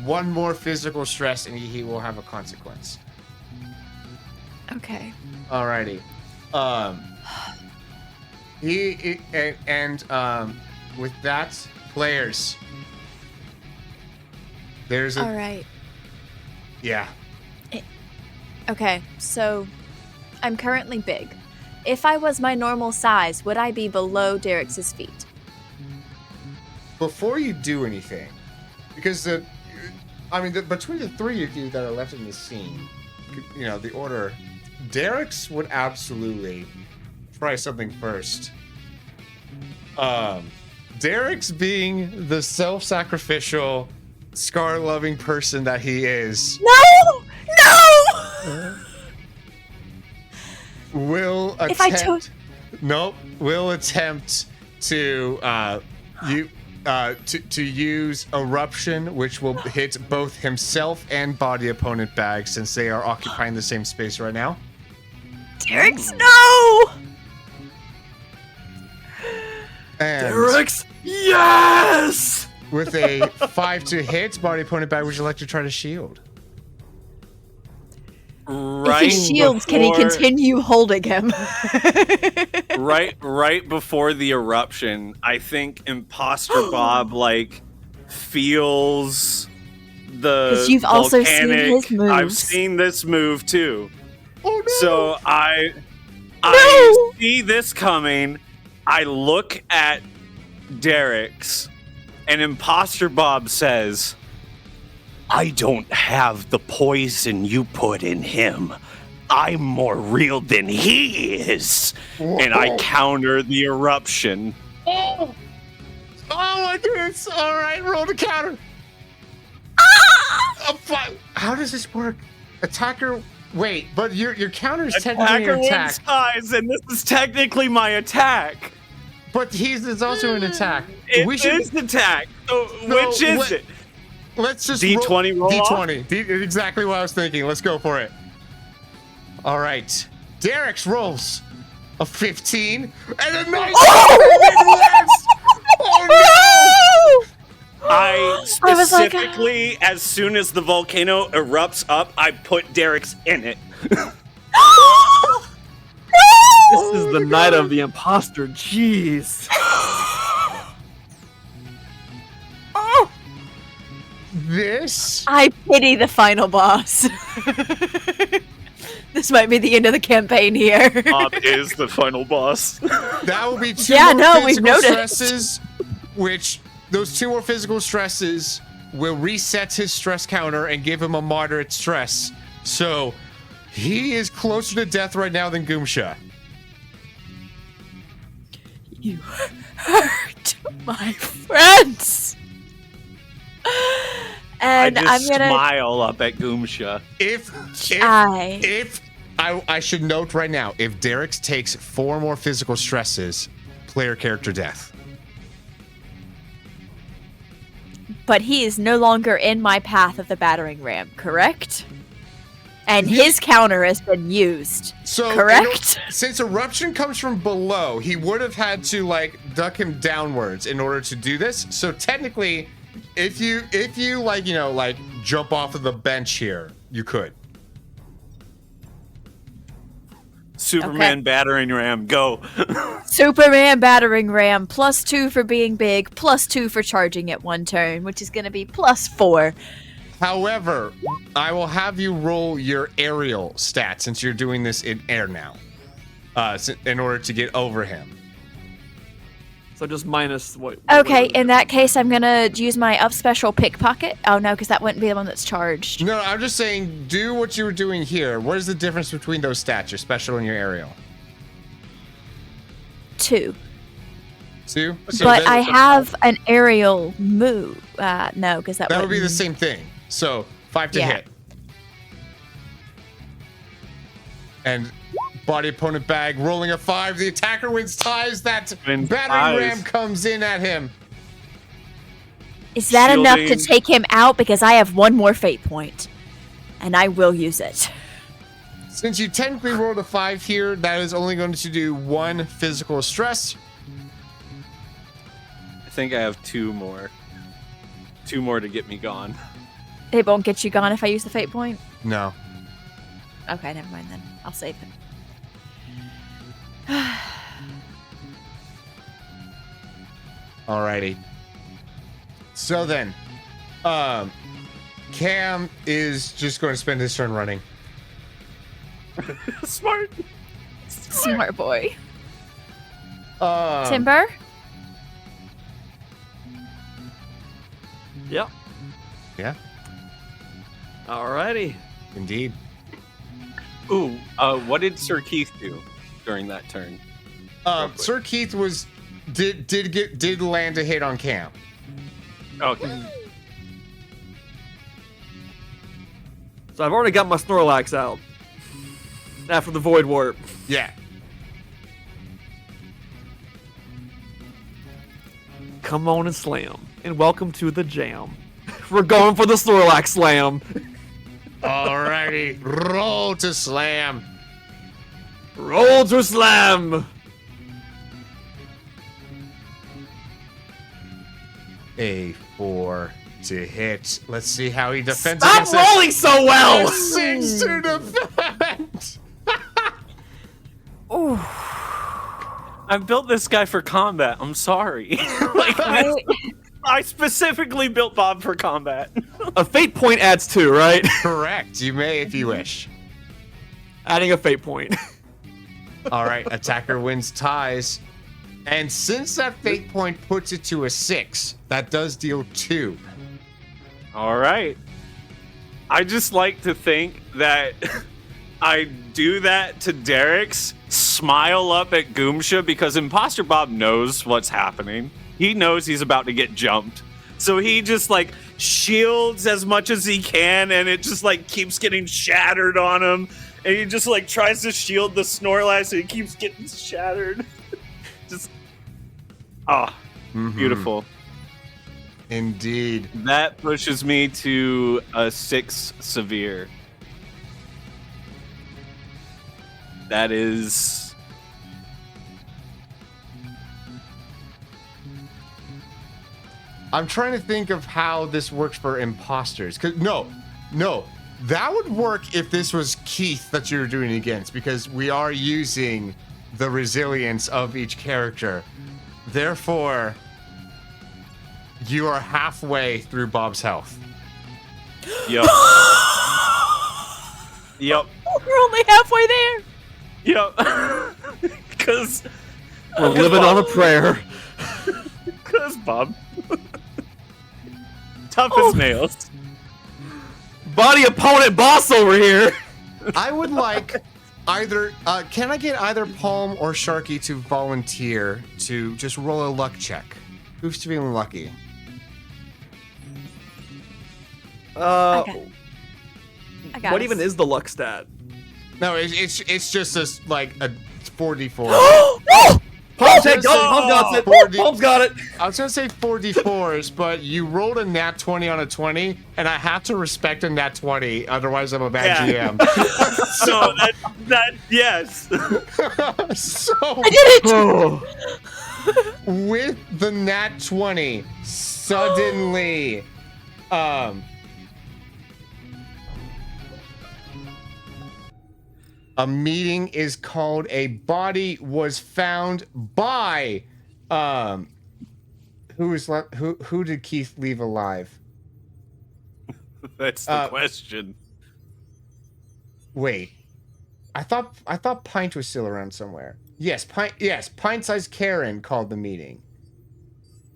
1 more physical stress and he will have a consequence. Okay. Alrighty. With that, players, There's a All right. yeah. Okay, so I'm currently big. If I was my normal size, would I be below Derek's feet? Before you do anything, because between the three of you that are left in the scene, the order, Derek's would absolutely try something first. Derek's being the self-sacrificial, scar-loving person that he is. No! Will If I took- attempt. Nope. Will attempt to to use eruption, which will hit both himself and body opponent bag since they are occupying the same space right now. Derek's no! And Derek's yes! with a 5 to hit, body opponent bag, would you like to try to shield? Right if he shields, can he before- continue holding him? right before the eruption, I think Imposter Bob feels the 'Cause you've also seen volcanic. his moves. I've seen this move too. Oh no! So I No! see this coming. I look at Derek's, and Imposter Bob says, "I don't have the poison you put in him. I'm more real than he is." And I counter the eruption. Oh my goodness! All right, roll the counter. How does this work? Attacker. Wait, but your counter is technically Attacker an attack, wins ties, and this is technically my attack. but it's also an attack. It is attack. So which is it? Let's just D20 roll off? D20. Exactly what I was thinking. Let's go for it. All right. Derek's rolls a 15 and a 19. Oh no! I was like, specifically, as soon as the volcano erupts up, I put Derek's in it. This is the night of the imposter. Jeez. This I pity the final boss. This might be the end of the campaign here. Bob is the final boss. that will be two Yeah, more no, we've physical noticed. stresses, which those 2 more physical stresses will reset his stress counter and give him a moderate stress. So he is closer to death right now than Goomsha. You hurt my friends. And I I'm just gonna. smile up at Goomsha. If I should note right now, if Derek's takes 4 more physical stresses, player character death. But he is no longer in my path of the battering ram, correct? And his counter has been used. So correct? Since eruption comes from below, he would have had to duck him downwards in order to do this. So technically, if you jump off of the bench here, you could. Superman battering ram, go. Superman battering ram, +2 for being big, +2 for charging at 1 turn, which is going to be +4. However, I will have you roll your aerial stat since you're doing this in air now, in order to get over him. So just minus what? Okay, in that case, I'm going to use my up special pickpocket. Oh, no, because that wouldn't be the one that's charged. No, I'm just saying, do what you were doing here. What is the difference between those stats, your special and your aerial? 2. 2? But I have an aerial move. No, because that would be the wouldn't- same thing. So 5 to Yeah. hit. And body opponent bag rolling a 5. The attacker wins ties. That Wins battering ties. ram comes in at him. Is that enough to Shielding. take him out? Because I have 1 more fate point, and I will use it. Since you technically rolled a 5 here, that is only going to do 1 physical stress. I think I have 2 more. 2 more to get me gone. It won't get you gone if I use the fate point? No. Okay, never mind then. I'll save it. Alrighty. So then, Cam is just going to spend his turn running. Smart. Smart boy. Um, Timber? Yep. Yeah, Alrighty. indeed. Ooh, what did Sir Keith do during that turn? Sir Keith did land a hit on Cam. Okay. So I've already got my Snorlax out. After the Void Warp. Yeah. Come on and slam. And welcome to the jam. We're going for the Snorlax slam. Alrighty, roll to slam. Roll to slam. A 4 to hit. Let's see how he defends Stop against rolling so well. a 6 to defend. I built this guy for combat. I'm sorry. Like, I specifically built Bob for combat. A fate point adds 2, right? Correct. You may if you wish. Adding a fate point. All right, attacker wins ties. And since that fate point puts it to a 6, that does deal 2. All right. I just like to think that I do that to Derek's, smile up at Goomsha, because Imposter Bob knows what's happening. He knows he's about to get jumped. So he just like shields as much as he can, and it just like keeps getting shattered on him. And he just like tries to shield the Snorlax, and he keeps getting shattered. Just, beautiful. Indeed. That pushes me to a 6 severe. That is... I'm trying to think of how this works for imposters. No, that would work if this was Keith that you're doing against, because we are using the resilience of each character. Therefore, you are halfway through Bob's health. Yep. Yep. We're only halfway there. Yep. Because We're living on a prayer. Because Bob. Tough as nails. Body opponent boss over here. I would like either, can I get either Palm or Sharky to volunteer to just roll a luck check? Who's feeling lucky? I got What us. even is the luck stat? No, it's just a 4d4. Palm's got it. 40. Palm's got it. I was gonna say 4d4s, but you rolled a nat 20 on a 20, and I have to respect a nat 20, otherwise I'm a bad GM. So that yes. So I did it. with the nat 20, suddenly, a meeting is called. A body was found by, who did Keith leave alive? That's the question. Wait, I thought Pint was still around somewhere. Yes, Pint-sized Karen called the meeting.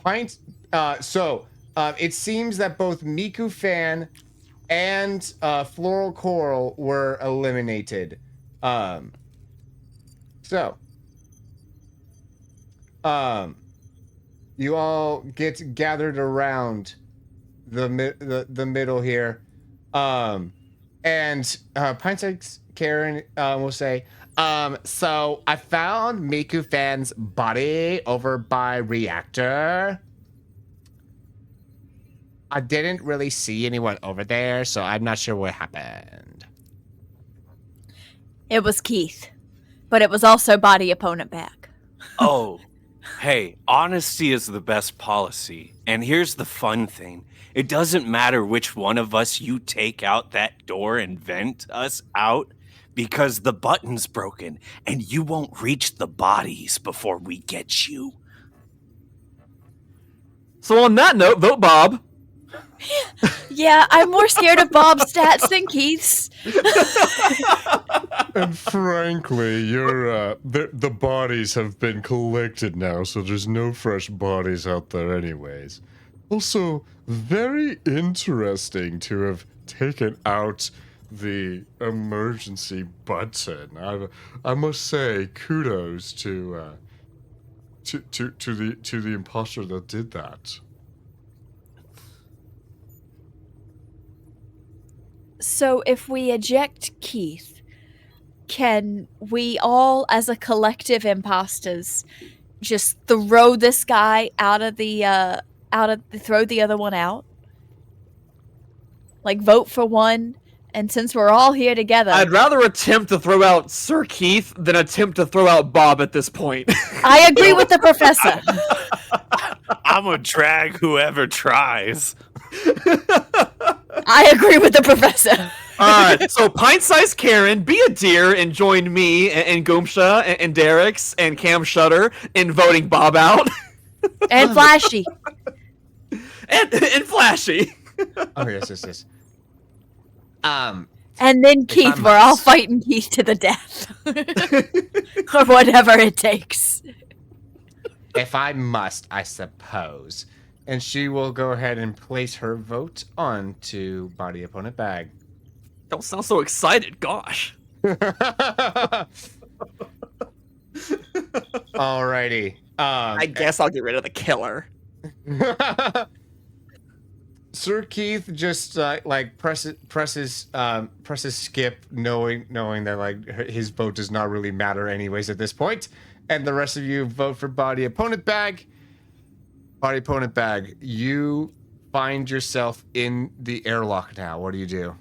Pint. It seems that both Miku Fan and Floral Coral were eliminated. You all get gathered around the middle here, and Pint-sized Karen will say, so I found Miku Fan's body over by Reactor. I didn't really see anyone over there, so I'm not sure what happened. It was Keith, but it was also body opponent back. Oh, hey, honesty is the best policy. And here's the fun thing. It doesn't matter which one of us you take out that door and vent us out, because the button's broken and you won't reach the bodies before we get you. So on that note, vote Bob. Yeah, I'm more scared of Bob's stats than Keith's. And frankly, the bodies have been collected now, so there's no fresh bodies out there anyways. Also, very interesting to have taken out the emergency button. I must say, kudos to the imposter that did that. So if we eject Keith, can we all, as a collective imposters, just throw this guy throw the other one out? Like, vote for one, and since we're all here together... I'd rather attempt to throw out Sir Keith than attempt to throw out Bob at this point. I agree with the professor. I'm gonna drag whoever tries. I agree with the professor. Alright, so pint-sized Karen, be a dear and join me and Goomsha and Derek's and Cam Shutter in voting Bob out. And Flashy. and Flashy. Oh, yes. And then Keith, we're all fighting Keith to the death. Or whatever it takes. If I must, I suppose. And she will go ahead and place her vote onto body opponent bag. Don't sound so excited, gosh. Alrighty. I guess I'll get rid of the killer. Sir Keith just presses skip, knowing that like his vote does not really matter anyways at this point, and the rest of you vote for body opponent bag. Body opponent bag, you find yourself in the airlock now. What do?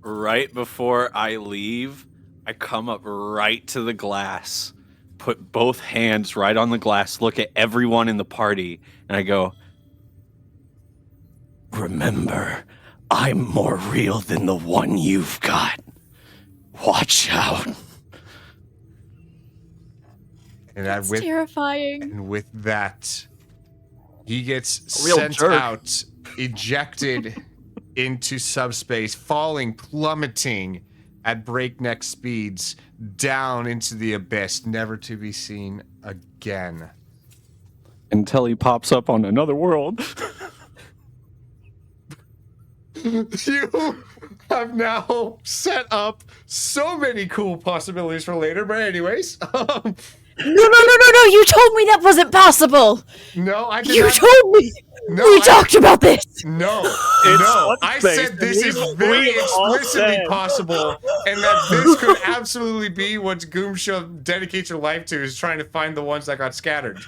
Right before I leave, I come up right to the glass, put both hands right on the glass, look at everyone in the party, and I go, "Remember, I'm more real than the one you've got. Watch out." And That's terrifying. And with that, he gets real sent jerk. out, ejected into subspace, plummeting at breakneck speeds down into the abyss, never to be seen again. Until he pops up on another world. You have now set up so many cool possibilities for later, but anyways, No, you told me that wasn't possible. no, I did You not. told me. No, We talked about this. No, It's no. one I space, said this and is we very all explicitly said- possible, and that this could absolutely be what Goomsha dedicates her life to, is trying to find the ones that got scattered.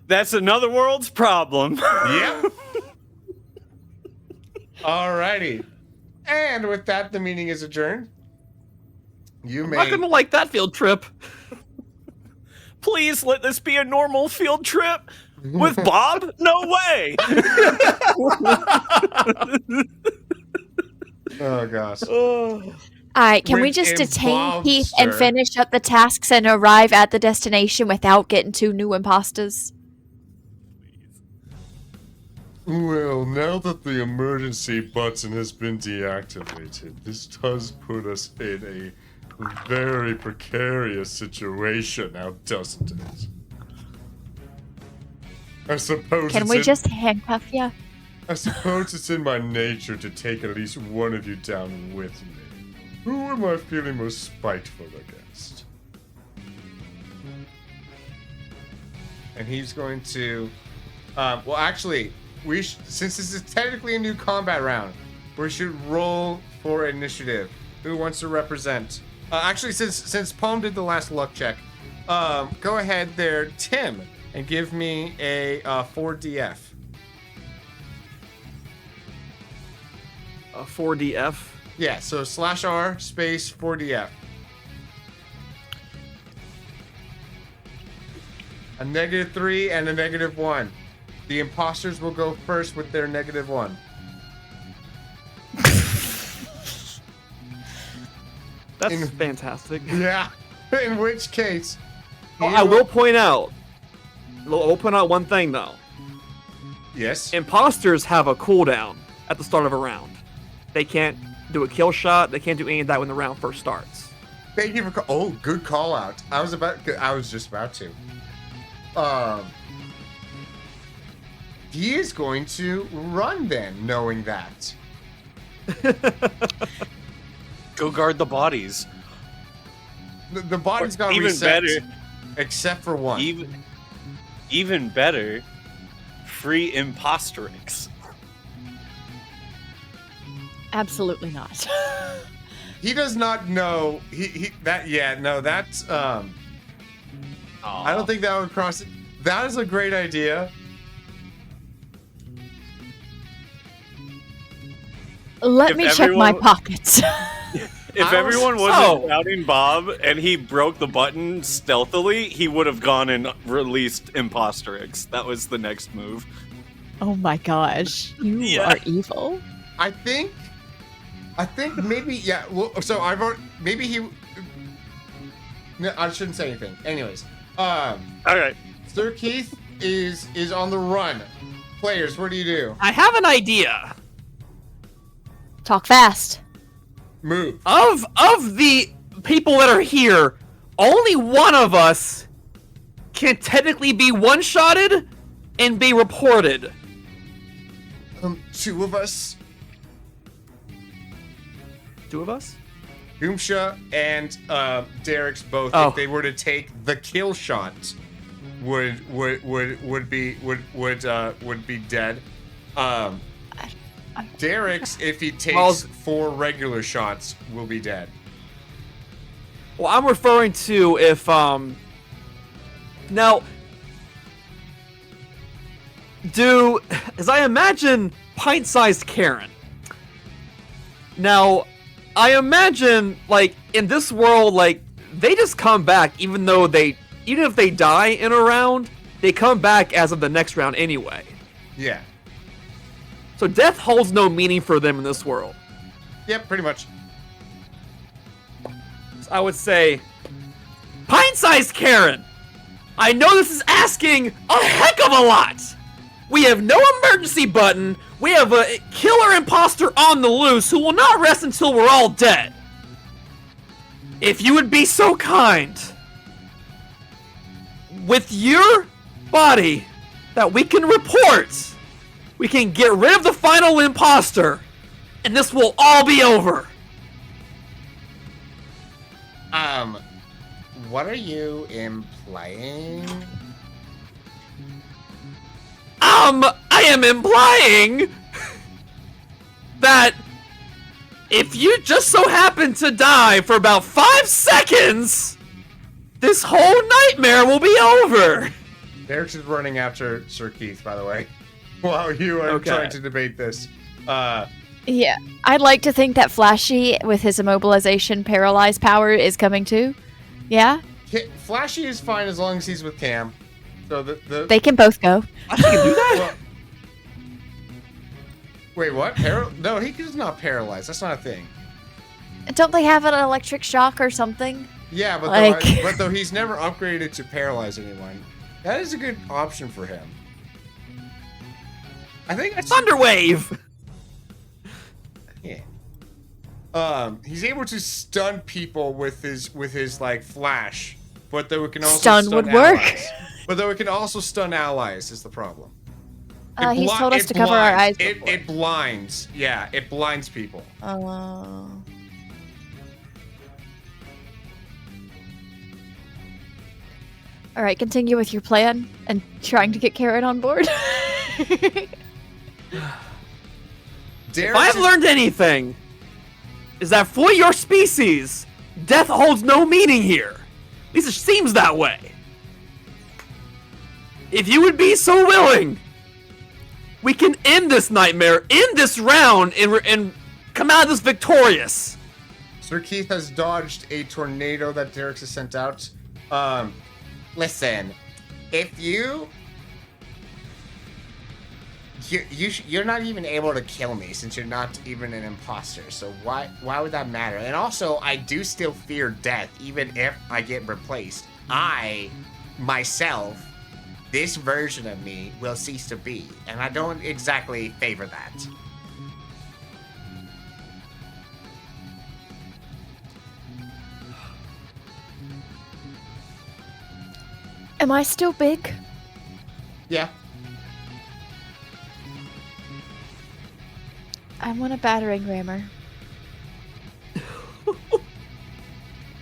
That's another world's problem. Yep. Alrighty. And with that, the meeting is adjourned. You I'm not may... gonna like that field trip. Please let this be a normal field trip. With Bob? No way. Oh, gosh. All right, can we With just detain involved, Keith and sir. finish up the tasks and arrive at the destination without getting two new imposters? Well, now that the emergency button has been deactivated, this does put us in a very precarious situation now, doesn't it? I suppose Can it's we in, just handcuff you? I suppose it's in my nature to take at least one of you down with me. Who am I feeling most spiteful against? And he's going to... well, actually, since this is technically a new combat round, we should roll for initiative. Who wants to represent? Actually, since Palm did the last luck check, go ahead there, Tim, and give me a 4DF. 4DF. Yeah, so /R space 4DF. A -3 and a -1. The imposters will go first with their -1. That's In- fantastic. Yeah. In which case, I will point out one thing though. Yes. Imposters have a cooldown at the start of a round. They can't do a kill shot. They can't do any of that when the round first starts. Thank you for good call out. I was just about to. He is going to run then, knowing that. Go guard the bodies. The body's got even reset, better. except for one. Even better, free imposterix. Absolutely not. He does not know that's I don't think that would cross it. That is a great idea. Let me check my pockets. If everyone wasn't shouting Bob and he broke the button stealthily, he would have gone and released Imposterix. That was the next move. Oh my gosh. You are evil. I think maybe, yeah, well, so I've already, maybe he, no, I shouldn't say anything. Anyways, Alright. Sir Keith is on the run. Players, what do you do? I have an idea. Talk fast. Move. Of the people that are here, only one of us can technically be one-shotted and be reported. Two of us, Two of us? Goomsha and Derek's both, Oh. if they were to take the kill shot, would be dead. Derek's, if he takes 4 regular shots, will be dead. Well, I'm referring to if, now, as I imagine, pint-sized Karen. Now, I imagine, like, in this world, like, they just come back even if they die in a round, they come back as of the next round anyway. Yeah. So death holds no meaning for them in this world. Yep, pretty much. So I would say, pint-sized Karen, I know this is asking a heck of a lot. We have no emergency button. We have a killer imposter on the loose who will not rest until we're all dead. If you would be so kind, with your body that we can report, we can get rid of the final imposter, and this will all be over. What are you implying? I am implying that if you just so happen to die for about 5 seconds, this whole nightmare will be over. Derek's is running after Sir Keith, by the way, while you are trying to debate this. Yeah. I'd like to think that Flashy, with his immobilization paralyzed power, is coming too. Yeah? Flashy is fine as long as he's with Cam. So They can both go. I can do that? Well, wait, what? No, he's not paralyzed. That's not a thing. Don't they have an electric shock or something? Yeah, but though he's never upgraded to paralyze anyone, that is a good option for him. I think that's Thunderwave! Yeah. He's able to stun people with his like flash, but though it can also Stun would work. allies. But though it can also stun allies is the problem. He's told us to cover our eyes. It blinds. Yeah, it blinds people. Oh. All right, continue with your plan and trying to get Karen on board. If I've learned anything, is that for your species, death holds no meaning here. At least it seems that way. If you would be so willing, we can end this nightmare, end this round, and come out of this victorious. Sir Keith has dodged a tornado that Derek's has sent out. Listen, if you're not even able to kill me since you're not even an imposter. So why would that matter? And also, I do still fear death, even if I get replaced. myself, this version of me will cease to be. And I don't exactly favor that. Am I still big? Yeah. I want a battering rammer.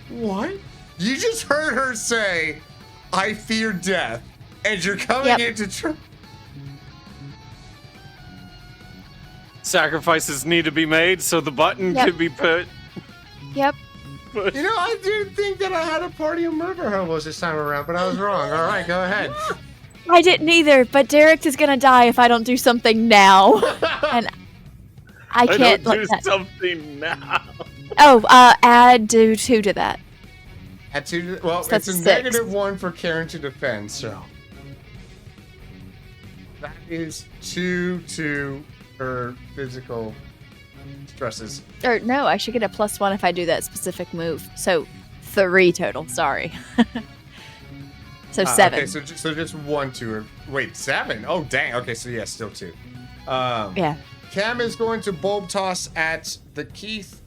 What? You just heard her say, I fear death, and you're coming in to Sacrifices need to be made so the button Yep. could be put. Yep. You know, I didn't think that I had a party of murder hobos this time around, but I was wrong. All right, go ahead. I didn't either, but Derek is gonna die if I don't do something now. And I can't don't let do that. something now. Oh, add do 2 to that. At 2, well, So that's it's a a 6. -1 for Karen to defend, so. That is 2 to her physical stresses. Or no, I should get a +1 if I do that specific move. So 3 total. Sorry. So 7. Okay, so just 1 to her. Wait, 7? Oh, dang. Okay, so yeah, still 2. Yeah. Cam is going to bulb toss at the Keith.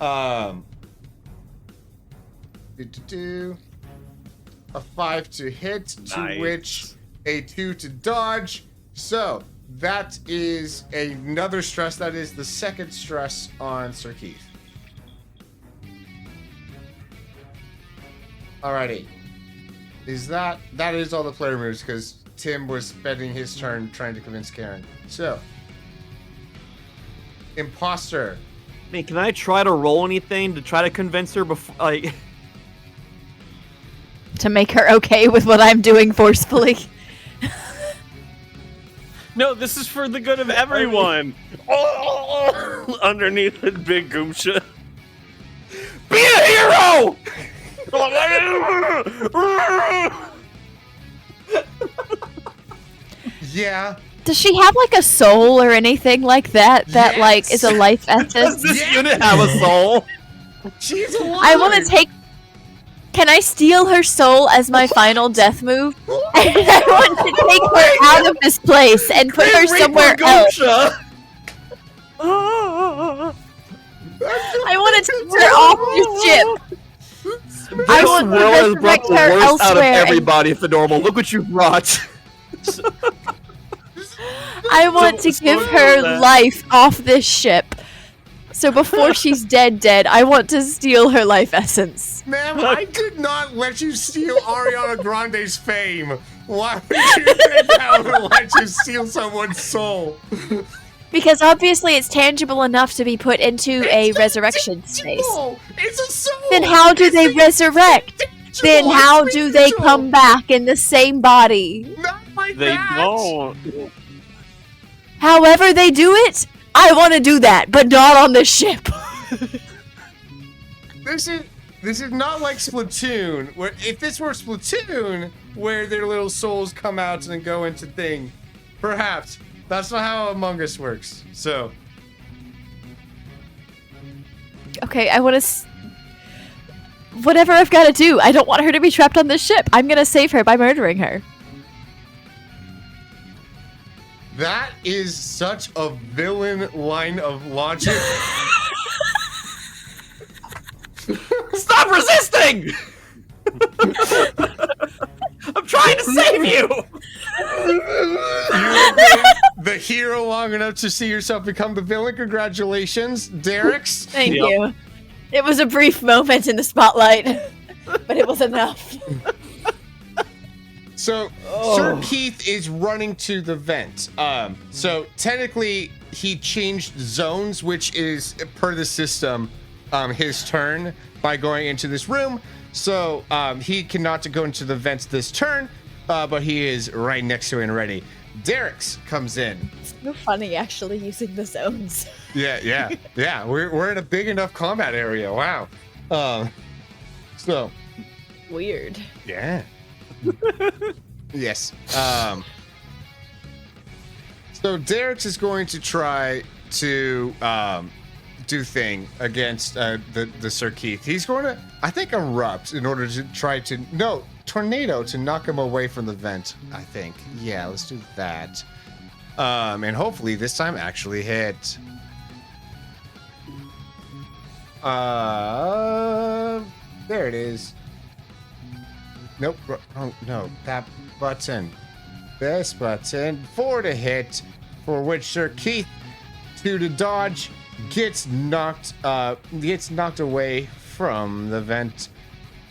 A 5 to hit, to Nice. which a 2 to dodge. So that is another stress. That is the second stress on Sir Keith. Alrighty. That is all the player moves because Tim was spending his turn trying to convince Karen. So, Imposter. I mean, can I try to roll anything to try to convince her before, like... To make her okay with what I'm doing forcefully. No, this is for the good of everyone. Oh, underneath the big goomsha. Be a hero! Yeah. Does she have like a soul or anything like that? That like is a life Does essence? this unit have a soul? She's alive. I want to take. Can I steal her soul as my final death move? And I want to take her out of this place and put her somewhere else. I want to take her off this ship. I This want to world has brought resurrect the her worst out of elsewhere. And everybody for normal. Look what you brought. I want to So give slow her that. life off this ship. So before she's dead, I want to steal her life essence. Ma'am, I could not let you steal Ariana Grande's fame. Why would you think I would let you steal someone's soul? Because obviously it's tangible enough to be put into a resurrection space. Soul. It's a soul. Then how do they resurrect? Tangible, Then how do they spiritual. come back in the same body? Not like They that. don't. However they do it, I want to do that, but not on this ship. This is not like Splatoon, where if this were Splatoon, where their little souls come out and go into thing, perhaps. That's not how Among Us works. So, Okay, I want to... Whatever I've got to do. I don't want her to be trapped on this ship. I'm going to save her by murdering her. that is such a villain line of logic. Stop resisting! I'm trying to save you! You've been the hero long enough to see yourself become the villain. Congratulations, Derek's. Thank Yep. you. It was a brief moment in the spotlight, but it was enough. So, Sir Keith is running to the vent. So technically, he changed zones, which is per the system, his turn by going into this room. So he cannot go into the vent this turn, but he is right next to it and ready. Derek's comes in. It's so funny actually using the zones. Yeah. We're in a big enough combat area. Wow. So Weird. yeah. Yes. So Derek's is going to try to do thing against the Sir Keith. He's going to, I think, erupt in order to try to tornado to knock him away from the vent. I think. Yeah, let's do that. And hopefully this time actually hit. There it is. Nope. Oh, no, that button. This button. 4 to hit, for which Sir Keith, 2 to dodge, gets knocked away from the vent.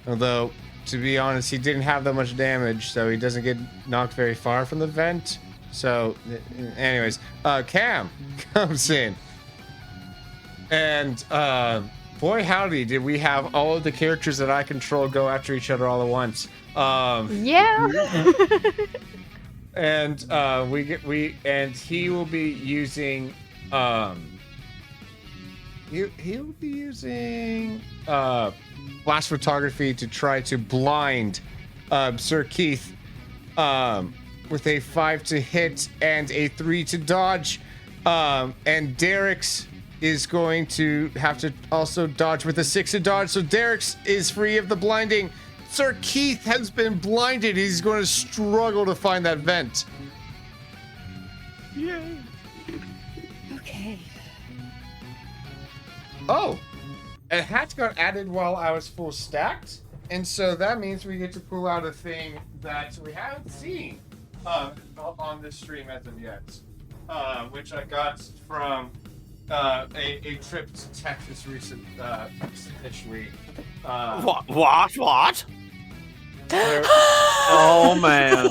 Although, to be honest, he didn't have that much damage, so he doesn't get knocked very far from the vent. So, anyways, Cam comes in. And, boy howdy, did we have all of the characters that I control go after each other all at once. Yeah. And he will be using he'll be using flash photography to try to blind Sir Keith with a 5 to hit and a 3 to dodge. And Derek's is going to have to also dodge with a 6 to dodge. So Derek's is free of the blinding. Sir Keith has been blinded. He's going to struggle to find that vent. Yay. Okay. Oh, a hat got added while I was full stacked. And so that means we get to pull out a thing that we haven't seen on this stream as of yet. Which I got from a trip to Texas recent-ish week. What? Oh man.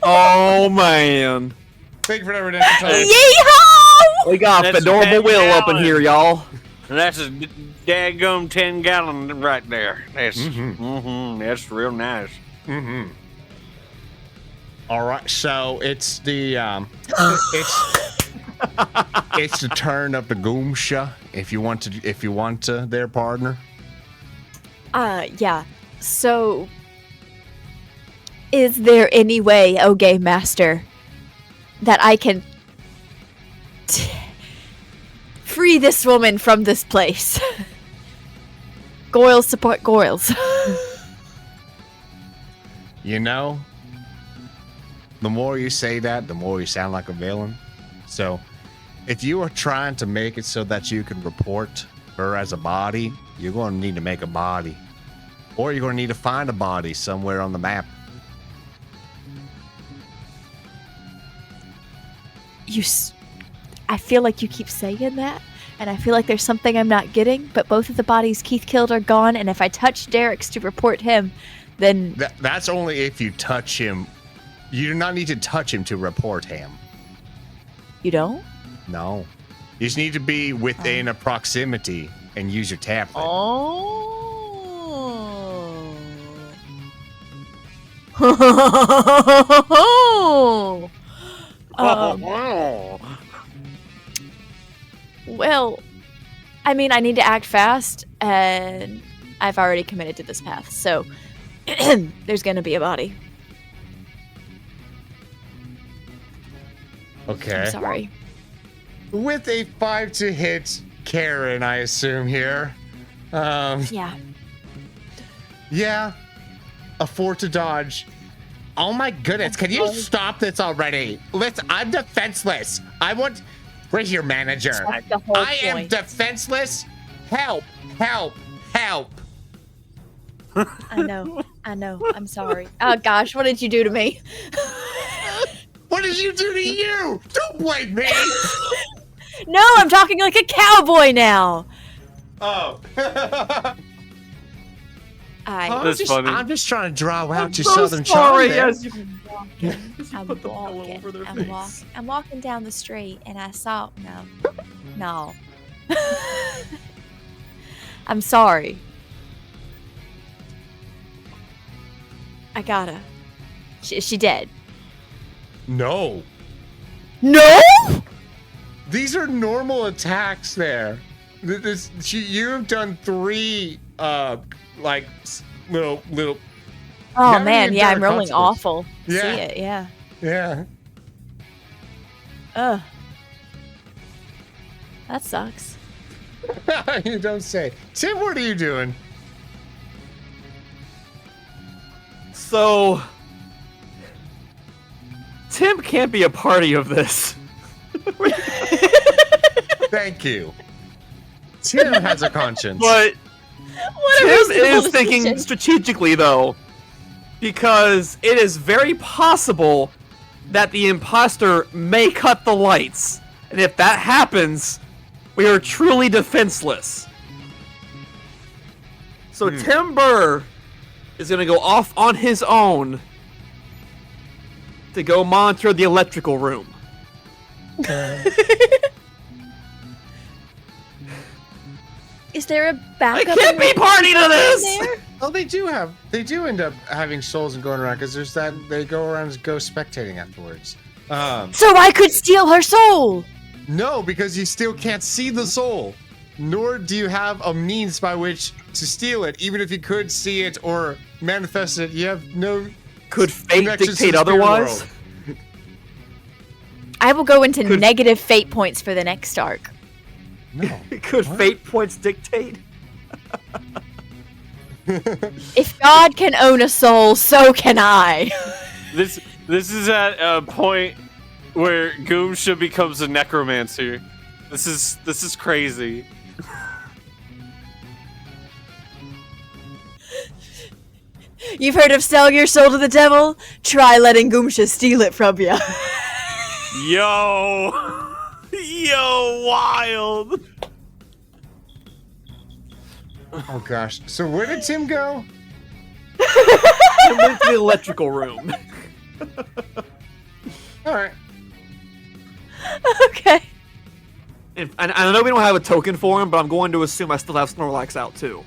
Oh man. Thank you for that redemption time. Yeehaw! We got That's Fedorable Will up in gallon. here, y'all. That's a daggum 10-gallon right there. That's that's real nice. Mm-hmm. All right, so it's the it's the turn of the Goomsha. If you want to, there, partner. Yeah. So, is there any way, O Game Master, that I can free this woman from this place? Goyles support Goyles. You know, the more you say that, the more you sound like a villain. So, if you are trying to make it so that you can report her as a body, you're going to need to make a body. Or you're going to need to find a body somewhere on the map. I feel like you keep saying that, and I feel like there's something I'm not getting, but both of the bodies Keith killed are gone, and if I touch Derek's to report him, then... That's only if you touch him. You do not need to touch him to report him. You don't? No. You just need to be within a proximity and use your tablet. Oh. Well, I mean, I need to act fast, and I've already committed to this path, so there's gonna be a body. Okay. I'm sorry. With a 5 to hit Karen, I assume here. Yeah. Yeah. A 4 to dodge. Oh my goodness, can you stop this already? I'm defenseless. Right here, manager. That's the whole I am point. defenseless. Help. I know. I'm sorry. Oh gosh, what did you do to me? What did you do to you? Don't blame me. No, I'm talking like a cowboy now. Oh. That's funny. I'm just trying to draw out your so southern sorry, charm there. yes, you I'm walking down the street and I saw no. I'm sorry. I gotta. Is she dead? No. No? These are normal attacks there. You have done 3 little Oh haven't man, even yeah, done I'm a rolling consequence. awful. Yeah. See it, yeah. Yeah. Ugh. That sucks. You don't say. Tim, what are you doing? So, Tim can't be a party of this. Thank you. Tim has a conscience. But What a Tim reasonable is thinking decision. strategically, though, because it is very possible that the imposter may cut the lights. And if that happens, we are truly defenseless. So Tim Burr is going to go off on his own to go monitor the electrical room. Is there a I backup? can't be party to this! there? Oh, they do end up having souls and going around because there's that they go around as ghost spectating afterwards. So I could steal her soul. No, because you still can't see the soul, nor do you have a means by which to steal it. Even if you could see it or manifest it, you have no. Could fate connections to dictate the spirit otherwise? world. I will go into Could- negative fate points for the next arc. No. Could What? fate points dictate? If God can own a soul, so can I. This is at a point where Goomsha becomes a necromancer. This is crazy. You've heard of sell your soul to the devil? Try letting Goomsha steal it from you. Yo, wild. Oh gosh. So where did Tim go? Tim went to the electrical room. All right. Okay. And I know we don't have a token for him, but I'm going to assume I still have Snorlax out too.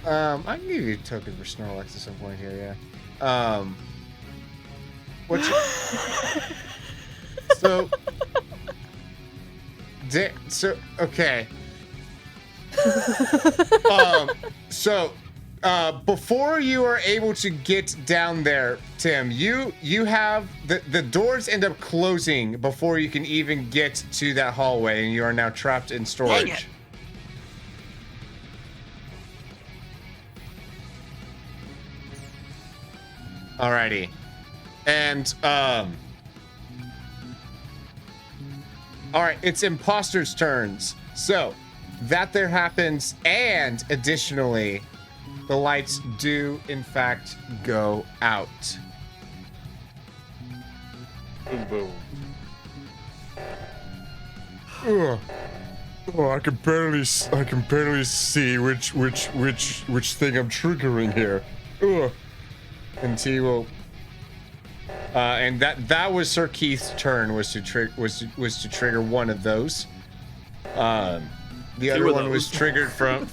I can give you a token for Snorlax at some point here. Yeah. What's your... So okay. Before you are able to get down there, Tim, you have the doors end up closing before you can even get to that hallway, and you are now trapped in storage. Dang it. Alrighty. And alright, it's imposters' turns. So that there happens, and additionally, the lights do in fact go out. Boom, boom. Ugh. Oh, I can barely see which thing I'm triggering here. Ugh. And T will. And that was Sir Keith's turn, was to trigger one of those. The other of one was those. triggered from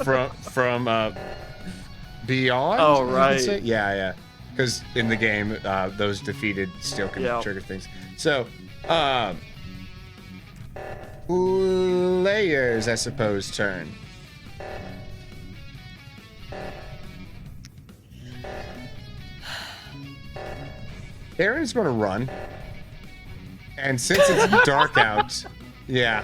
Beyond. Oh, I would right. say. Yeah. Because in the game, those defeated still can Yeah. trigger things. So, Layers, I suppose, turn. Aaron's gonna run. And since it's dark out, yeah.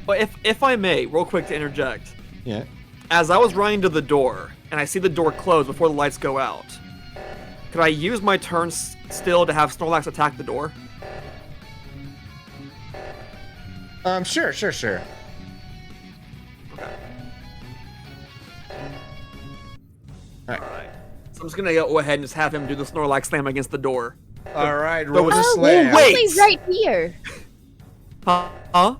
But if I may, real quick to interject. Yeah. As I was running to the door, and I see the door close before the lights go out, could I use my turn still to have Snorlax attack the door? Sure. Okay. Alright. So I'm just gonna go ahead and just have him do the Snorlax slam against the door. Alright, roll the Oh, slam. wait. He's right here. Huh?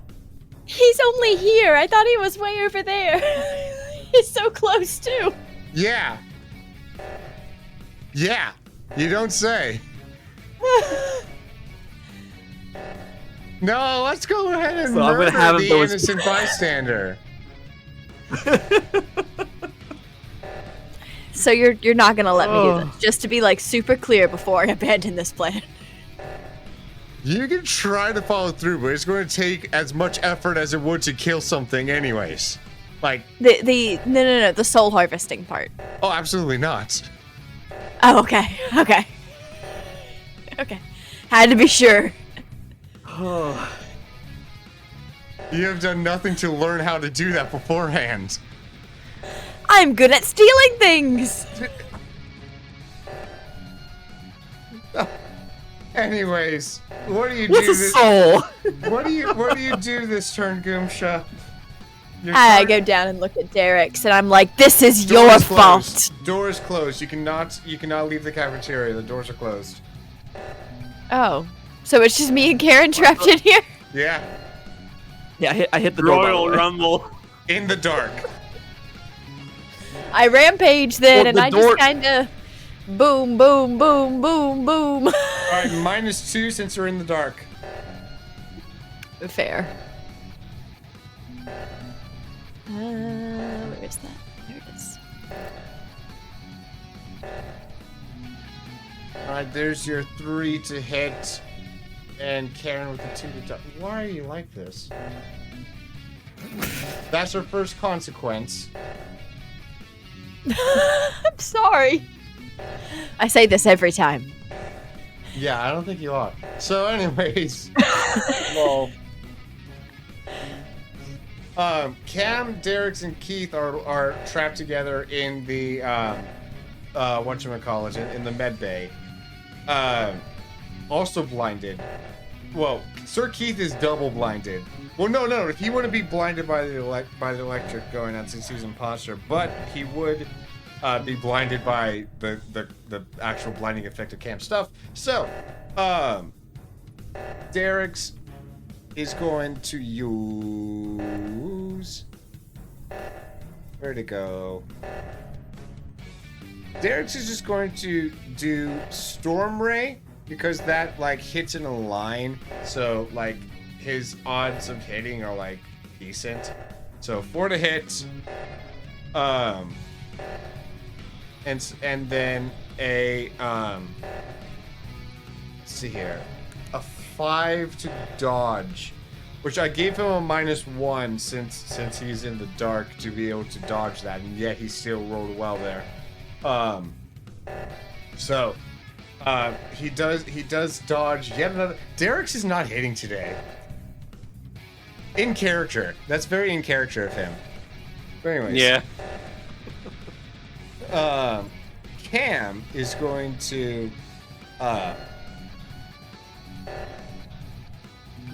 He's only here. I thought he was way over there. He's so close too. Yeah. Yeah. You don't say. No, let's go ahead and So I'm gonna murder have him the throw his- innocent bystander. So you're not gonna let me do Oh. this, just to be like super clear before I abandon this plan. You can try to follow through, but it's going to take as much effort as it would to kill something anyways. Like, No, the soul harvesting part. oh, absolutely not. Oh, okay. Okay. Had to be sure. You have done nothing to learn how to do that beforehand. I'm good at stealing things. Anyways, what do you What's do? a soul? What do you do this turn, Goomsha? Your I turn- go down and look at Derek's, and I'm like, "This is Door your is closed. fault." Door is closed. You cannot leave the cafeteria. The doors are closed. Oh, so it's just me and Karen trapped in here. Yeah, Yeah, I hit the door. by the Royal way. Rumble. in the dark. I rampage then, Well, and the I door- just kind of boom, boom, boom, boom, boom. All right, -2 since we're in the dark. Fair. Where is that? There it is. All right, there's your 3 to hit, and Karen with the 2 to dodge. Why are you like this? That's her first consequence. I'm sorry. I say this every time. Yeah, I don't think you are. So, anyways, Well, Cam, Derek's, and Keith are trapped together in the whatchamacallit, in the med bay. Also blinded. Well, Sir Keith is double blinded. Well, no, he wouldn't be blinded by the electric going on since he's imposter, but he would be blinded by the actual blinding effect of Cam's stuff. So, Derek's is going to use. Where'd it go? Derek's is just going to do Storm Ray because that like hits in a line, so like his odds of hitting are like decent. So 4 to hit, and then a let's see here, a 5 to dodge, which I gave him a -1 since he's in the dark to be able to dodge that, and yet he still rolled well there. So he does dodge yet another. Derek's is not hitting today. In character. That's very in character of him. But anyways. Yeah. Cam is going to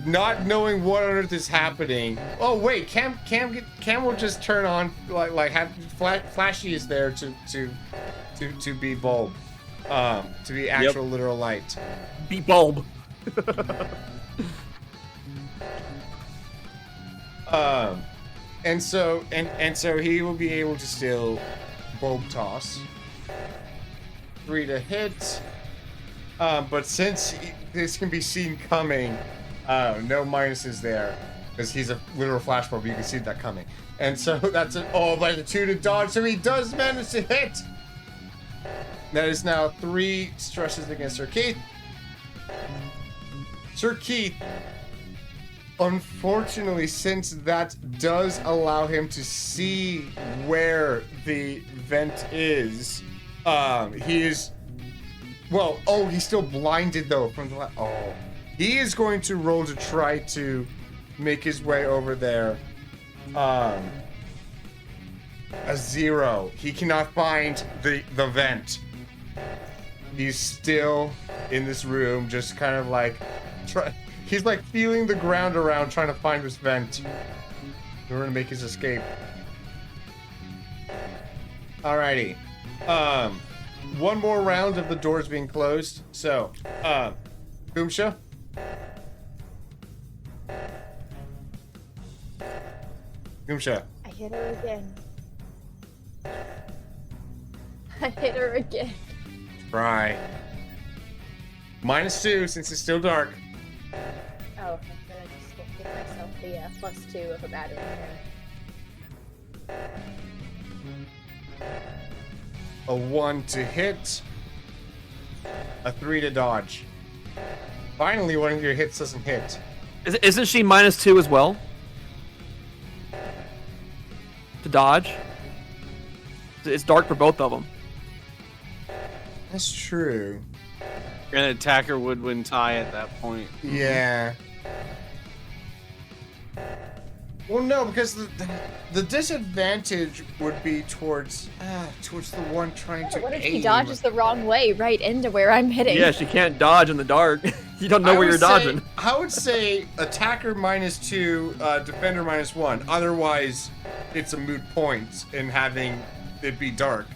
not knowing what on earth is happening. Oh wait, Cam will just turn on like have Flashy is there to be bulb, to be actual literal light. be bulb. And so he will be able to still bulb toss. 3 to hit. But since this can be seen coming, no minuses there because he's a literal flash bulb. You can see that coming, and so that's an by the 2 to dodge. So he does manage to hit. That is now 3 stresses against Sir Keith. Sir Keith, unfortunately, since that does allow him to see where the vent is, he is. Well, he's still blinded though from the. He is going to roll to try to make his way over there. A 0. He cannot find the vent. He's still in this room, just kind of like he's like feeling the ground around, trying to find this vent in order to make his escape. Alrighty. One more round of the doors being closed. So, Boomsha. Boomsha. I hit her again. I hit her again. Try. -2 since it's still dark. Oh, I'm gonna just give myself the +2 of a battery here. A 1 to hit. A 3 to dodge. Finally, one of your hits doesn't hit. Isn't she -2 as well? To dodge? It's dark for both of them. That's true. An attacker would win tie at that point. Yeah. Well, no, because the disadvantage would be towards the one trying to What if aim. he dodges the wrong way right into where I'm hitting? Yeah, she can't dodge in the dark. You don't know where you're dodging. I would say attacker -2, defender -1. Otherwise, it's a moot point in having it be dark.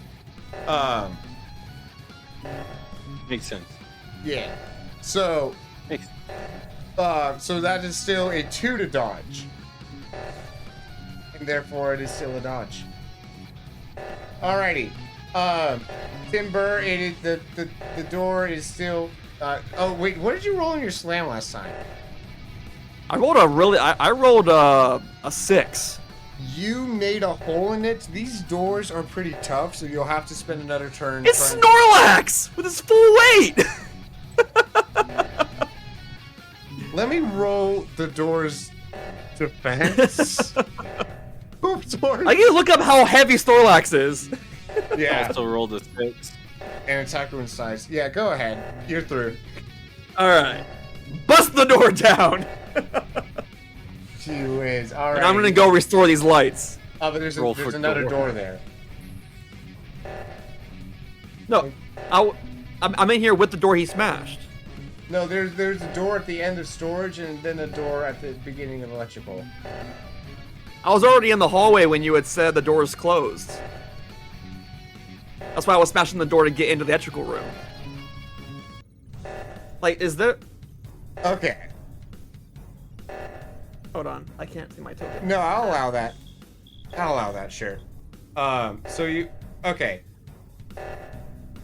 Makes sense. Yeah. So, Makes so that is still a 2 to dodge. And therefore it is still a dodge. Alrighty. Timber, the door is still oh wait, what did you roll in your slam last time? I rolled a 6. You made a hole in it. These doors are pretty tough, so you'll have to spend another turn. It's Snorlax with his full weight. Let me roll the door's defense. Oops, sorry. I need to look up how heavy Snorlax is. Yeah. Also rolled a 6. And attack wound size. Yeah, go ahead. You're through. All right, bust the door down. Gee whiz. All right. And I'm gonna go restore these lights. Oh, but there's Roll for another door. door there. No, I'm in here with the door he smashed. No, there's a door at the end of storage and then a door at the beginning of electrical. I was already in the hallway when you had said the door is closed. That's why I was smashing the door to get into the electrical room. Like, is there... Okay. Hold on, I can't see my token. No, I'll allow that. I'll allow that, sure. So you... Okay.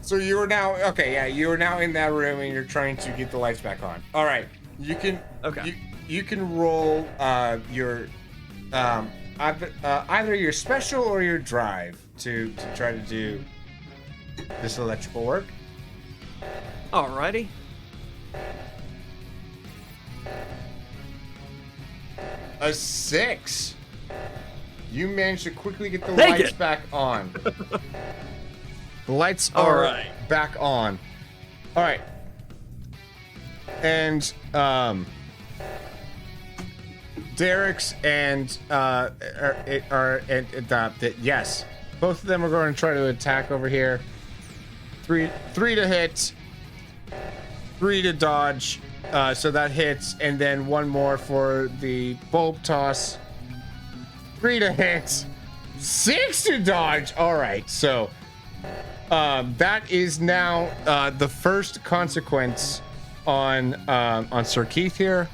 So you are now... Okay, yeah, you are now in that room and you're trying to get the lights back on. All right. You can... Okay. You can roll your... either your special or your drive to try to do this electrical work. Alrighty. A 6. You managed to quickly get the Take lights it. back on. The lights are Alright. back on. All right. And Derek's and yes, both of them are going to try to attack over here. Three to hit, 3 to dodge, so that hits, and then one more for the bulb toss. 3 to hit, 6 to dodge. All right, so that is now the first consequence on Sir Keith here.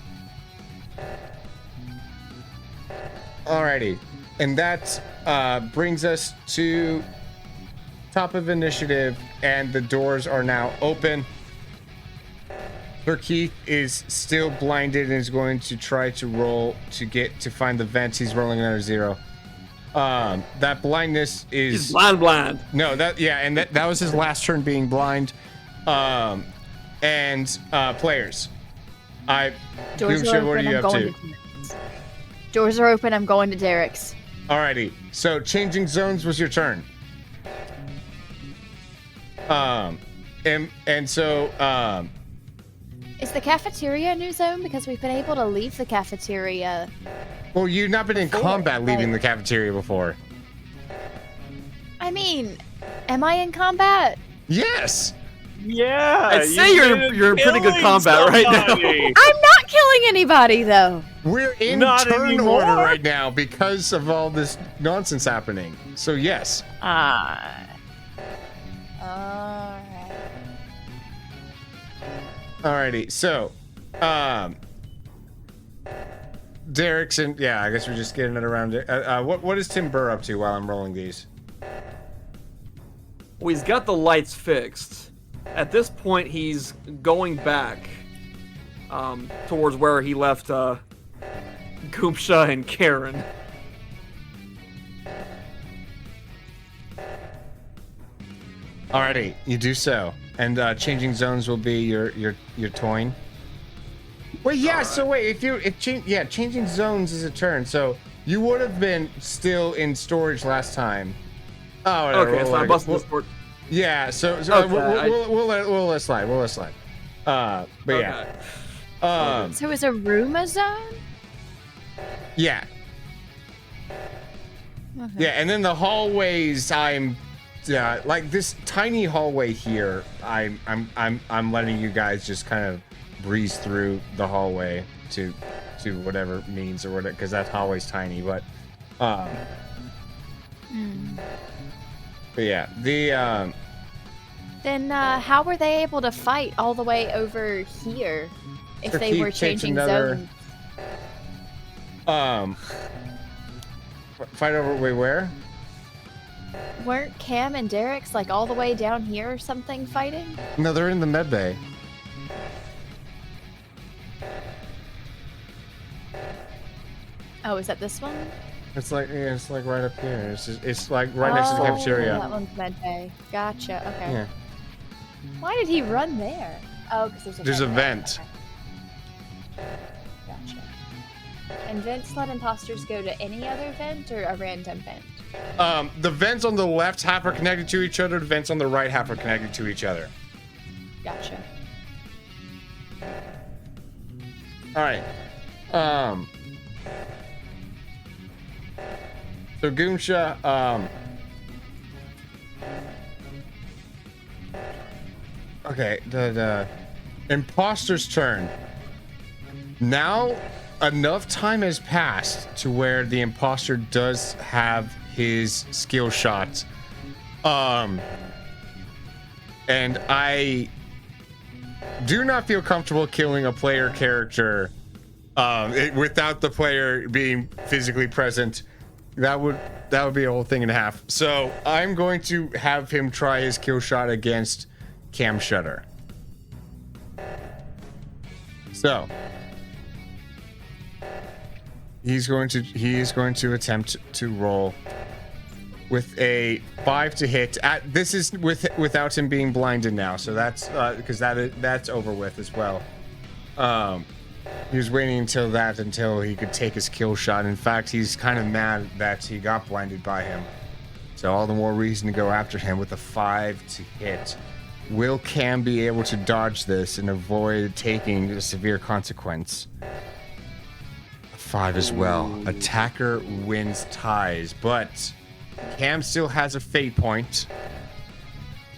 Alrighty, and that brings us to top of initiative, and the doors are now open. Sir Keith is still blinded and is going to try to roll to find the vents. He's rolling another 0. That blindness is He's blind. no, that was his last turn being blind. And players, Doors Goomsha, are what are open. you I'm up going to? to Derek's. Doors are open. I'm going to Derek's. Alrighty, so changing zones was your turn. And so Is the cafeteria a new zone? Because we've been able to leave the cafeteria. well, you've not been in Before, combat leaving like- the cafeteria before. I mean, am I in combat? Yes. Yeah. I'd say you're in pretty good combat right now. I'm not killing anybody though. We're in Not turn anymore. order right now because of all this nonsense happening. So yes. Alright. Alrighty, so Derek's in. Yeah, I guess we're just getting it around it. What is Tim Burr up to while I'm rolling these? Well, he's got the lights fixed. At this point, he's going back towards where he left Goomsha and Karen. Alrighty, you do so, and changing zones will be your toin. Well, yeah. So wait, changing zones is a turn. So you would have been still in storage last time. Oh, whatever. Okay, so I busted this board. Yeah. So Okay, we'll let it slide. We'll let it slide. But yeah. So is a room a zone? Yeah. Okay. Yeah, and then the hallways, like this tiny hallway here. I'm letting you guys just kind of breeze through the hallway to whatever means or whatever, because that hallway's tiny. But yeah, the Then how were they able to fight all the way over here if they were changing zones? Fight over where? Weren't Cam and Derek's like all the way down here or something fighting? No, they're in the med bay. Oh, is that this one? It's like right up here. It's like right next to the cafeteria. That one's med bay. Gotcha. Okay. Yeah. Why did he run there? Oh, because There's a vent. Okay. Gotcha. And vents let imposters go to any other vent or a random vent? The vents on the left half are connected to each other. The vents on the right half are connected to each other. Gotcha. All right. So Goomsha, okay, the imposter's turn. Now, enough time has passed to where the imposter does have his skill shot. And I do not feel comfortable killing a player character without the player being physically present. That would be a whole thing and a half. So I'm going to have him try his kill shot against Cam Shutter. So he is going to attempt to roll with a 5 to hit. This is without him being blinded now. So that's because that's over with as well. He was waiting until he could take his kill shot. In fact, he's kind of mad that he got blinded by him. So all the more reason to go after him with a 5 to hit. Will Cam be able to dodge this and avoid taking a severe consequence? A 5 as well. Attacker wins ties, but Cam still has a fate point.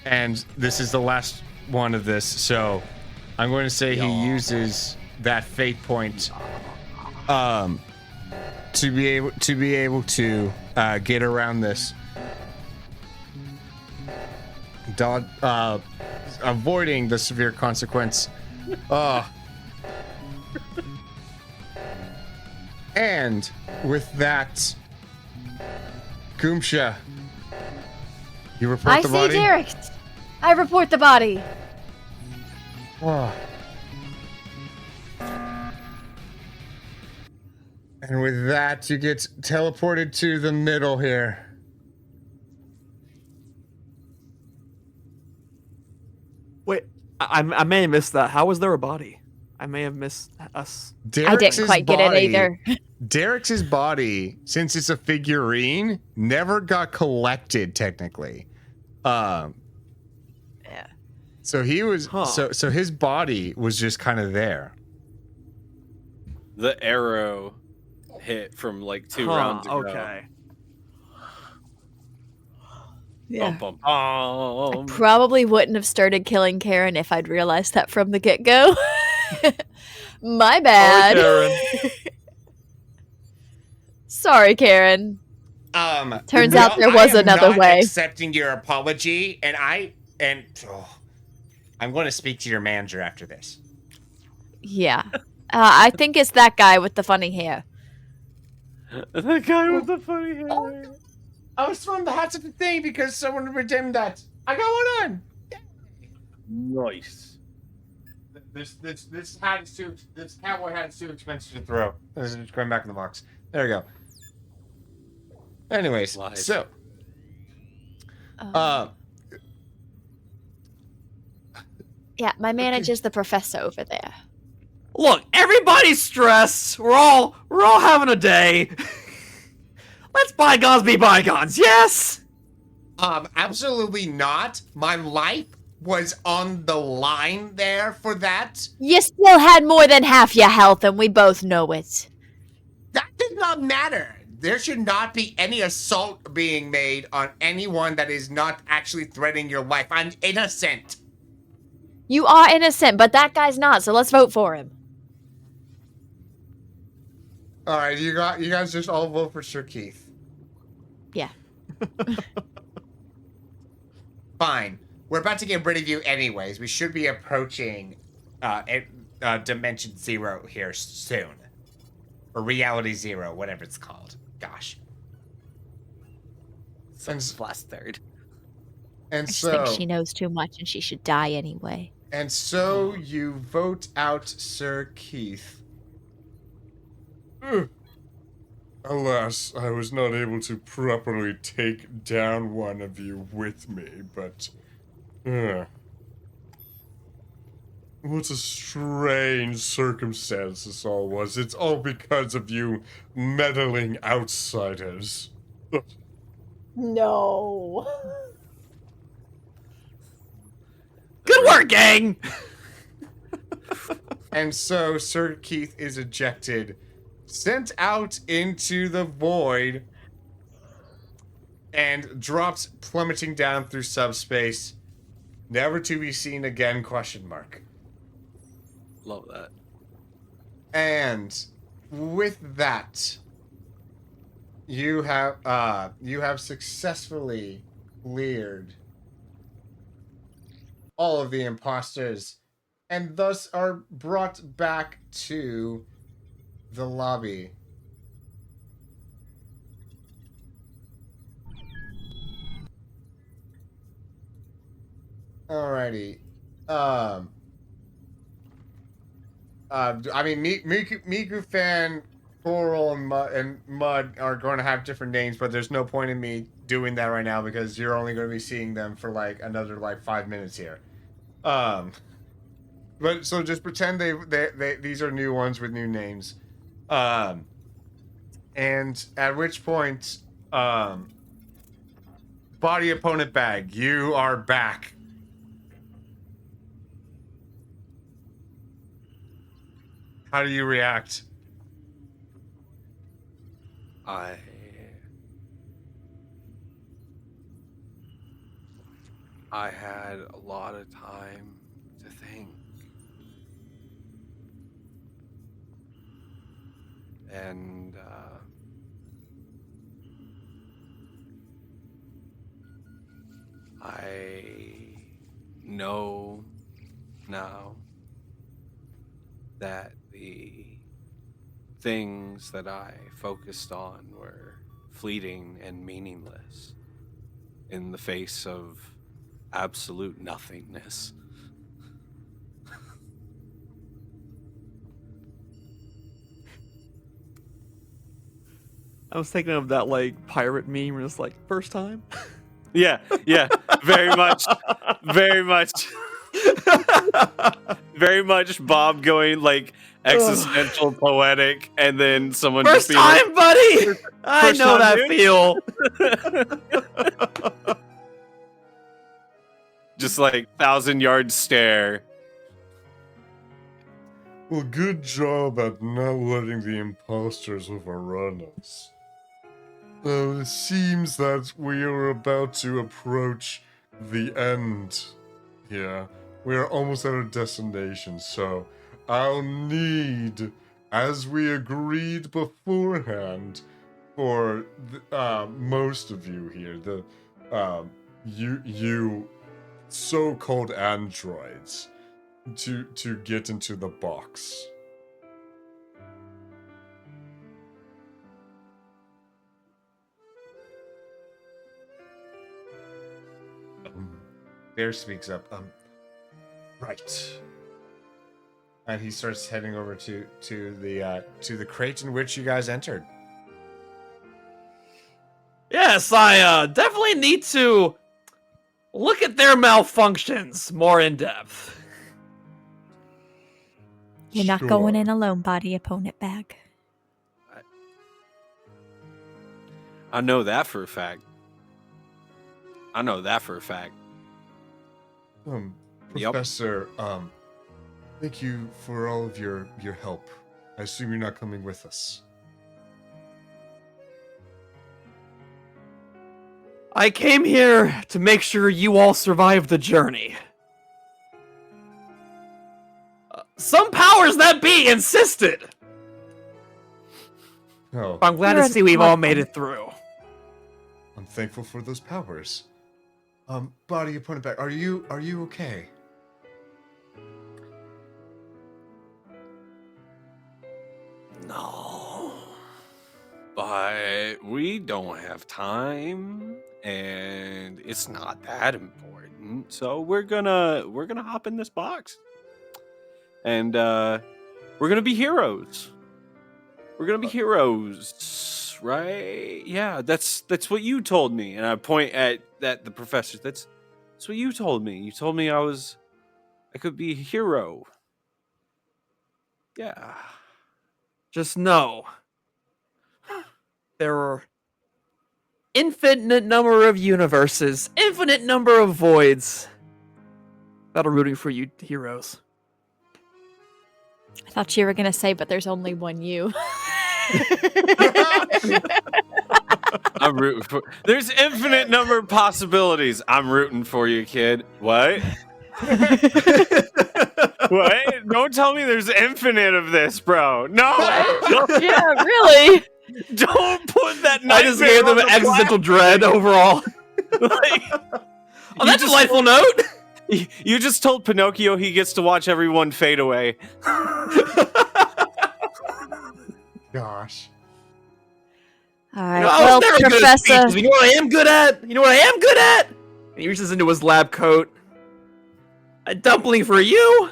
And this is the last one of this, so I'm going to say he uses that fate point to be able to get around this, avoiding the severe consequence. And with that, Goomsha, you report the body? I see Derek. I report the body. Oh. And with that, you get teleported to the middle here. Wait, I may have missed that. How was there a body? I may have missed us. I didn't quite get it either. Derek's body, since it's a figurine, never got collected technically. Yeah. So he was so his body was just kind of there. The arrow hit from like 2 rounds ago. Okay. Yeah. Bum, bum, bum. Probably wouldn't have started killing Karen if I'd realized that from the get-go. My bad. Sorry, Karen. Turns out there was another way. Accepting your apology, and I'm going to speak to your manager after this. Yeah. I think it's that guy with the funny hair. The guy with the funny hair. I was throwing the hats at the thing because someone redeemed that. I got one on. Nice. This hat is this cowboy hat is too expensive to throw. This is going back in the box. There we go. Anyways, so yeah, my manager's the professor over there. Look, everybody's stressed. We're all having a day. Let's bygones be bygones, yes? Absolutely not. My life was on the line there for that. You still had more than half your health, and we both know it. That did not matter. there should not be any assault being made on anyone that is not actually threatening your life. I'm innocent. You are innocent, but that guy's not, so let's vote for him. All right, you guys just all vote for Sir Keith. Yeah. Fine. We're about to get rid of you anyways. We should be approaching Dimension Zero here soon. Or Reality Zero, whatever it's called. Gosh. Last third. And I just so think she knows too much and she should die anyway. And so you vote out Sir Keith. Alas, I was not able to properly take down one of you with me, but... what a strange circumstance this all was. It's all because of you meddling outsiders. No. Good work, gang! And so Sir Keith is ejected, sent out into the void, and drops plummeting down through subspace, never to be seen again, ? Love that. And with that, you have successfully cleared all of the imposters, and thus are brought back to the lobby. Alrighty. I mean, Miku Fan, Coral, and Mud are going to have different names, but there's no point in me doing that right now because you're only going to be seeing them for like another 5 minutes here. But so just pretend they these are new ones with new names. And at which point, body opponent bag, you are back. How do you react? I had a lot of time to think. And I know now that the things that I focused on were fleeting and meaningless in the face of absolute nothingness. I was thinking of that pirate meme where it's first time. Yeah, very much, very much, very much Bob going existential poetic, and then someone First just being time, buddy! I First know time, that dude? feel. just 1,000-yard stare. Well, good job at not letting the imposters overrun us. It seems that we are about to approach the end here. We are almost at our destination, so I'll need, as we agreed beforehand, for most of you here, you so-called androids, to get into the box. Bear speaks up. Right. And he starts heading over to the crate in which you guys entered. Yes, I definitely need to look at their malfunctions more in depth. You're not Sure. going in alone, body opponent bag. I know that for a fact. Yep. Professor, thank you for all of your help. I assume you're not coming with us. I came here to make sure you all survive the journey. Some powers that be insisted. Oh, But I'm glad You're to an see we've all awesome. made it through. I'm thankful for those powers. Body, you put it back. Are you okay? No. But we don't have time, and it's not that important. So we're gonna hop in this box. And we're gonna be heroes. We're gonna be heroes, right? Yeah, that's what you told me. And I point at the professor. That's what you told me. You told me I could be a hero. Yeah. Just know there are infinite number of universes, infinite number of voids that are rooting for you heroes. I thought you were gonna say, but there's only one you. I'm rooting for. There's infinite number of possibilities. I'm rooting for you, kid. What? What? Don't tell me there's infinite of this, bro. No. Yeah, really. Don't put that. I just gave them an existential dread overall. On that delightful note, You just told Pinocchio he gets to watch everyone fade away. Gosh. All right. I was Well, never good at Professor. speeches. You know what I am good at? You know what I am good at? And he reaches into his lab coat. A dumpling for you.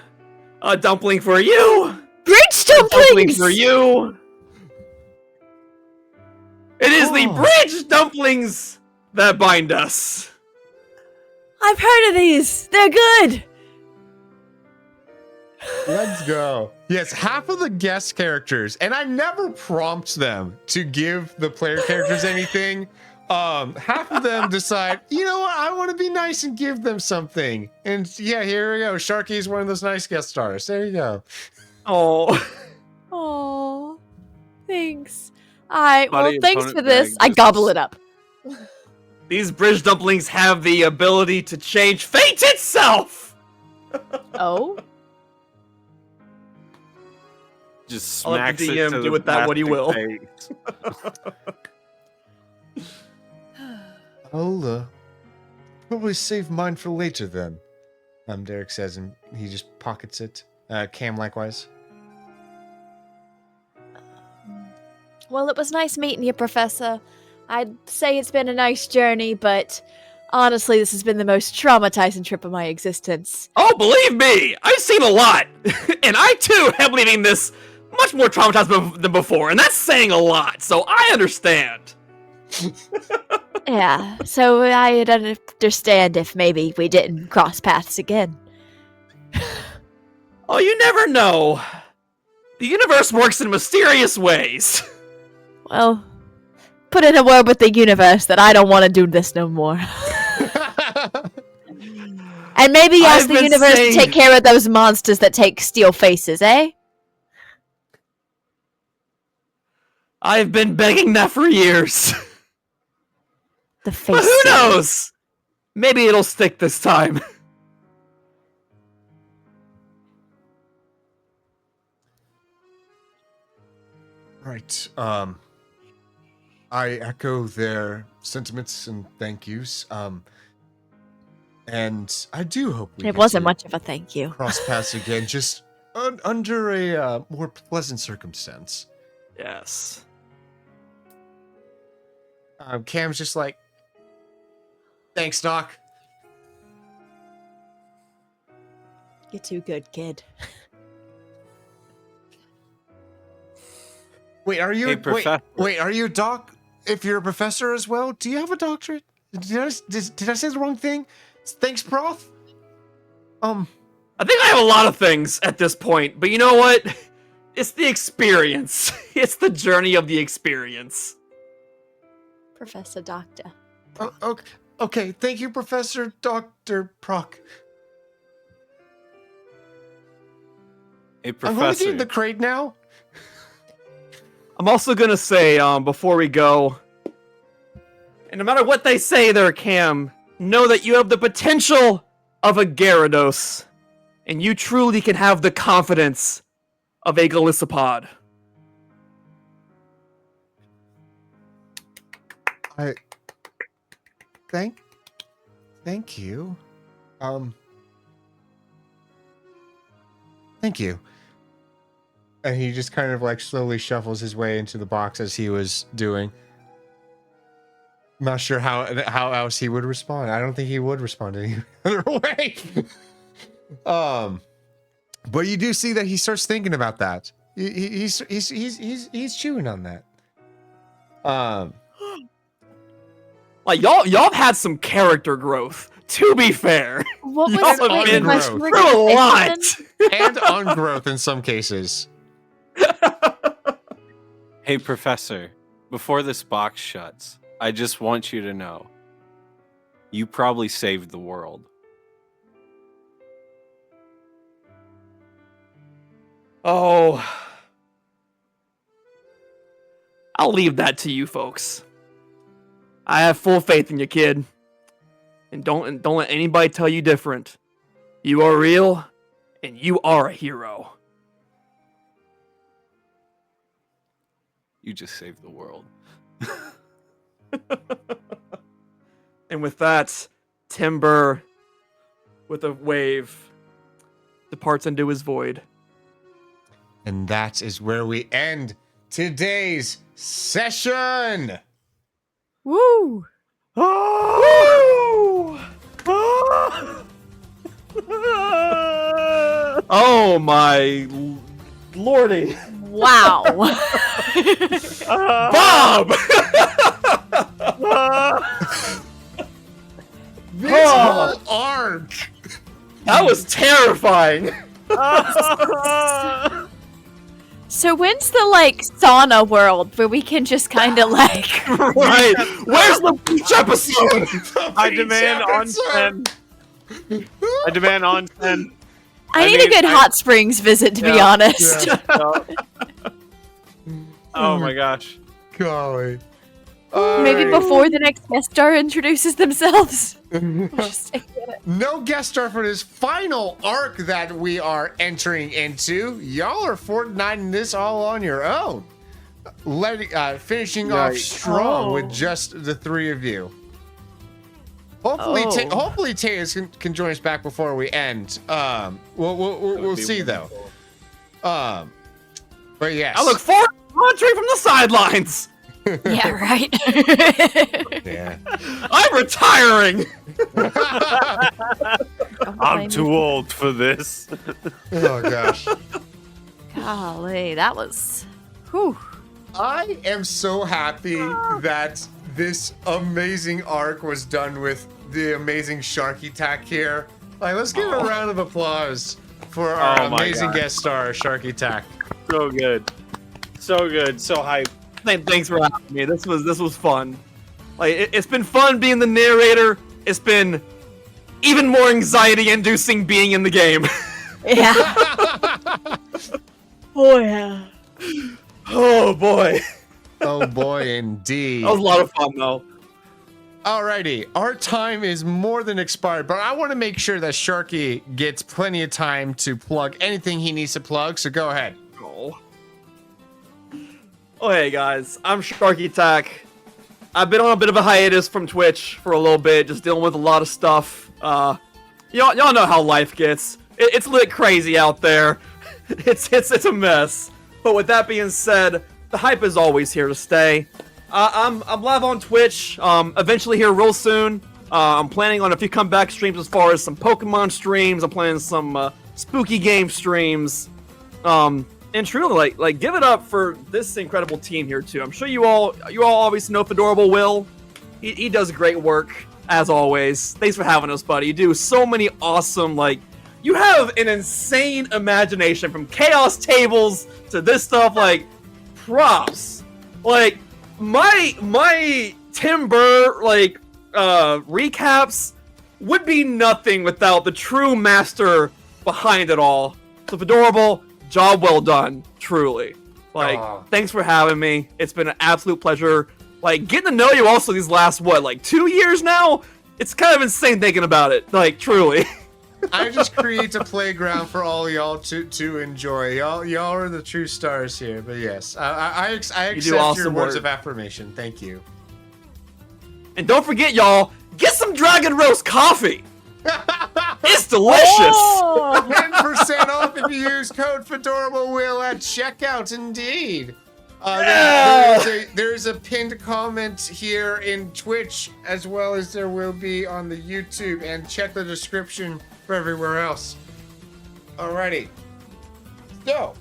A dumpling for you. Bridge Dumpling dumplings. for you. It is the Oh. bridge dumplings that bind us. I've heard of these. They're good. Let's go. Yes, half of the guest characters, and I never prompt them to give the player characters anything. Half of them decide, you know what, I want to be nice and give them something. And yeah, here we go. Sharky is one of those nice guest stars. There you go. Oh. Oh, thanks. All right. Well, Body thanks opponent for this. bag I just- gobble it up. These bridge dumplings have the ability to change fate itself. Oh. Just I'll let smacks the it DM to do the with that what he will. plastic face. I'll probably save mine for later then. Derek says, and he just pockets it. Cam likewise. Well, it was nice meeting you, Professor. I'd say it's been a nice journey, but honestly, this has been the most traumatizing trip of my existence. Oh, believe me, I've seen a lot. And I too am leaving this much more traumatized than before, and that's saying a lot, so I understand. Yeah, so I'd understand if maybe we didn't cross paths again. Oh, you never know. The universe works in mysterious ways. Well, put in a word with the universe that I don't want to do this no more. And maybe ask I've the been universe saying- to take care of those monsters that take steel faces, eh? I've been begging that for years. The But face. who stealer. knows? Maybe it'll stick this time. Right. I echo their sentiments and thank yous. And I do hope we It get wasn't to much of a thank you. cross paths again, just under a more pleasant circumstance. Yes. Cam's just like, thanks, Doc. You're too good, kid. Wait, are you Hey, Professor. wait, are you a doc? If you're a professor as well, do you have a doctorate? Did I say the wrong thing? Thanks, Prof. I think I have a lot of things at this point, but you know what? It's the experience. It's the journey of the experience. Professor Doctor. Okay, thank you, Professor Dr. Proc. Hey, I'm going to Professor. give the crate now. I'm also gonna say, before we go, And no matter what they say there, Cam, know that you have the potential of a Gyarados. And you truly can have the confidence of a Golisopod. Thank you. Thank you. And he just kind of like slowly shuffles his way into the box as he was doing. Not sure how else he would respond. I don't think he would respond any other way. But you do see that he starts thinking about that. He's chewing on that. Like y'all have had some character growth. To be fair, What Y'all was have wait, been was through through a lot. And on growth in some cases. Hey, Professor, before this box shuts, I just want you to know, you probably saved the world. Oh, I'll leave that to you folks. I have full faith in you, kid. And don't let anybody tell you different. You are real, and you are a hero. You just saved the world. And with that, Timber, with a wave, departs into his void. And that is where we end today's session. Woo! Oh my lordy. Wow. Bob! This whole arc. That was terrifying. So when's the like sauna world where we can just kind of like Right. Where's the beach episode? I demand on 10. I demand on 10. I need mean, a good hot springs visit to be Yeah. honest. Oh my gosh. Golly. Maybe before the next guest star introduces themselves. We'll just take it. No guest star for this final arc that we are entering into. Y'all are Fortniting this all on your own. Finishing off strong with just the three of you. Hopefully, hopefully Teus can join us back before we end. We'll see though. But yes, I look forward to laundry from the sidelines. Yeah, right. Yeah. I'm retiring. I'm too old for this. Oh gosh. Golly, that was. Whew. I am so happy that this amazing arc was done with the amazing Sharky Tack here. Like, let's give a round of applause for our amazing guest star, Sharky Tack. So good. So good. So hype. Thanks for having me. This was fun. Like it's been fun being the narrator. It's been even more anxiety-inducing being in the game. Yeah. Oh yeah. Oh boy. Oh boy, indeed. That was a lot of fun though. Alrighty, our time is more than expired, but I want to make sure that Sharky gets plenty of time to plug anything he needs to plug, so go ahead. Oh hey guys, I'm Sharky Tack. I've been on a bit of a hiatus from Twitch for a little bit, just dealing with a lot of stuff. Y'all know how life gets. It's lit crazy out there. It's a mess. But with that being said, the hype is always here to stay. I'm live on Twitch. Eventually here real soon. I'm planning on a few comeback streams as far as some Pokemon streams. I'm planning some spooky game streams. And truly, like, give it up for this incredible team here too. I'm sure you all obviously know Fedorable Will. He does great work as always. Thanks for having us, buddy. You do so many awesome, like, you have an insane imagination from chaos tables to this stuff. Like, props. Like, my Timber like recaps would be nothing without the true master behind it all. So Fedorable, job well done, truly. Like, thanks for having me. It's been an absolute pleasure Like, getting to know you also these last, what, like 2 years now? It's kind of insane thinking about it, like, truly. I just create a playground for all y'all to enjoy. Y'all are the true stars here. But yes, I accept your awesome words work. of affirmation. Thank you. And don't forget, y'all, get some Dragon Roast coffee. It's delicious. 10% off if you use code FedorableWill at checkout. Indeed. There's a pinned comment here in Twitch, as well as there will be on the YouTube, and check the description for everywhere else. Alrighty. So,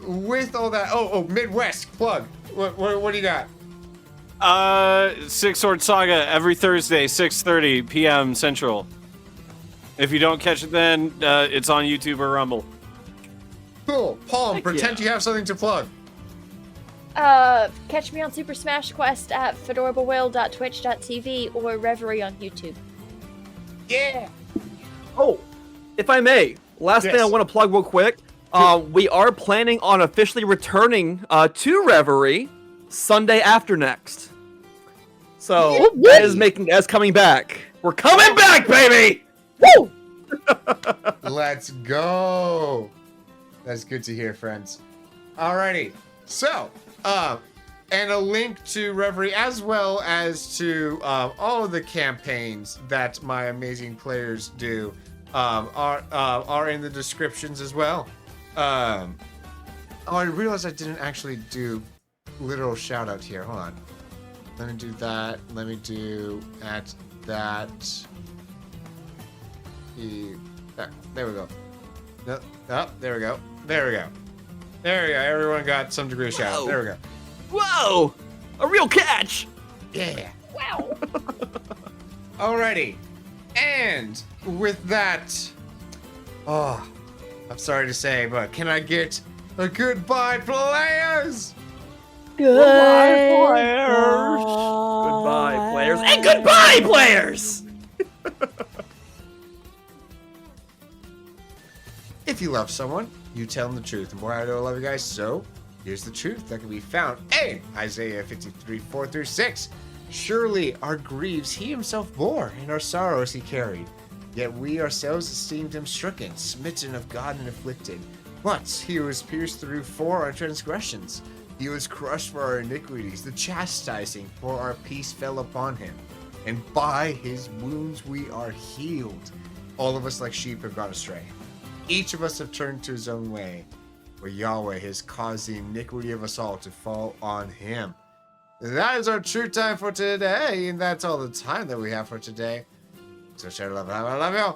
with all that, Midwest plug. What do you got? Six Sword Saga every Thursday, 6:30 p.m. Central. If you don't catch it then, it's on YouTube or Rumble. Cool. Palm, Heck pretend yeah. you have something to plug. Catch me on Super Smash Quest at fedorablewill.twitch.tv or Reverie on YouTube. Yeah. Oh, if I may, last thing I want to plug real quick. We are planning on officially returning to Reverie Sunday after next. So that is coming back. We're coming back, baby! Woo! Let's go. That's good to hear, friends. Alrighty. So, and a link to Reverie as well as to all of the campaigns that my amazing players do are in the descriptions as well. Oh, I realized I didn't actually do literal shout out here. Hold on. Let me do that. Let me do at that. There we go. No, there we go. There we go. There we go. Everyone got some degree of shout out. There we go. Whoa! A real catch! Yeah. Wow. Alrighty. And with that, I'm sorry to say, but can I get a goodbye, players? Goodbye, Goodbye, players. And goodbye, players! If you love someone, you tell them the truth. The more I know I love you guys, so here's the truth that can be found in Isaiah 53:4-6. Surely our griefs he himself bore, and our sorrows he carried. Yet we ourselves esteemed him stricken, smitten of God and afflicted. But he was pierced through for our transgressions. He was crushed for our iniquities. The chastising for our peace fell upon him. And by his wounds we are healed. All of us like sheep have gone astray. Each of us have turned to his own way, where Yahweh has caused the iniquity of us all to fall on him. That is our true time for today, and that's all the time that we have for today. So share love, I love you.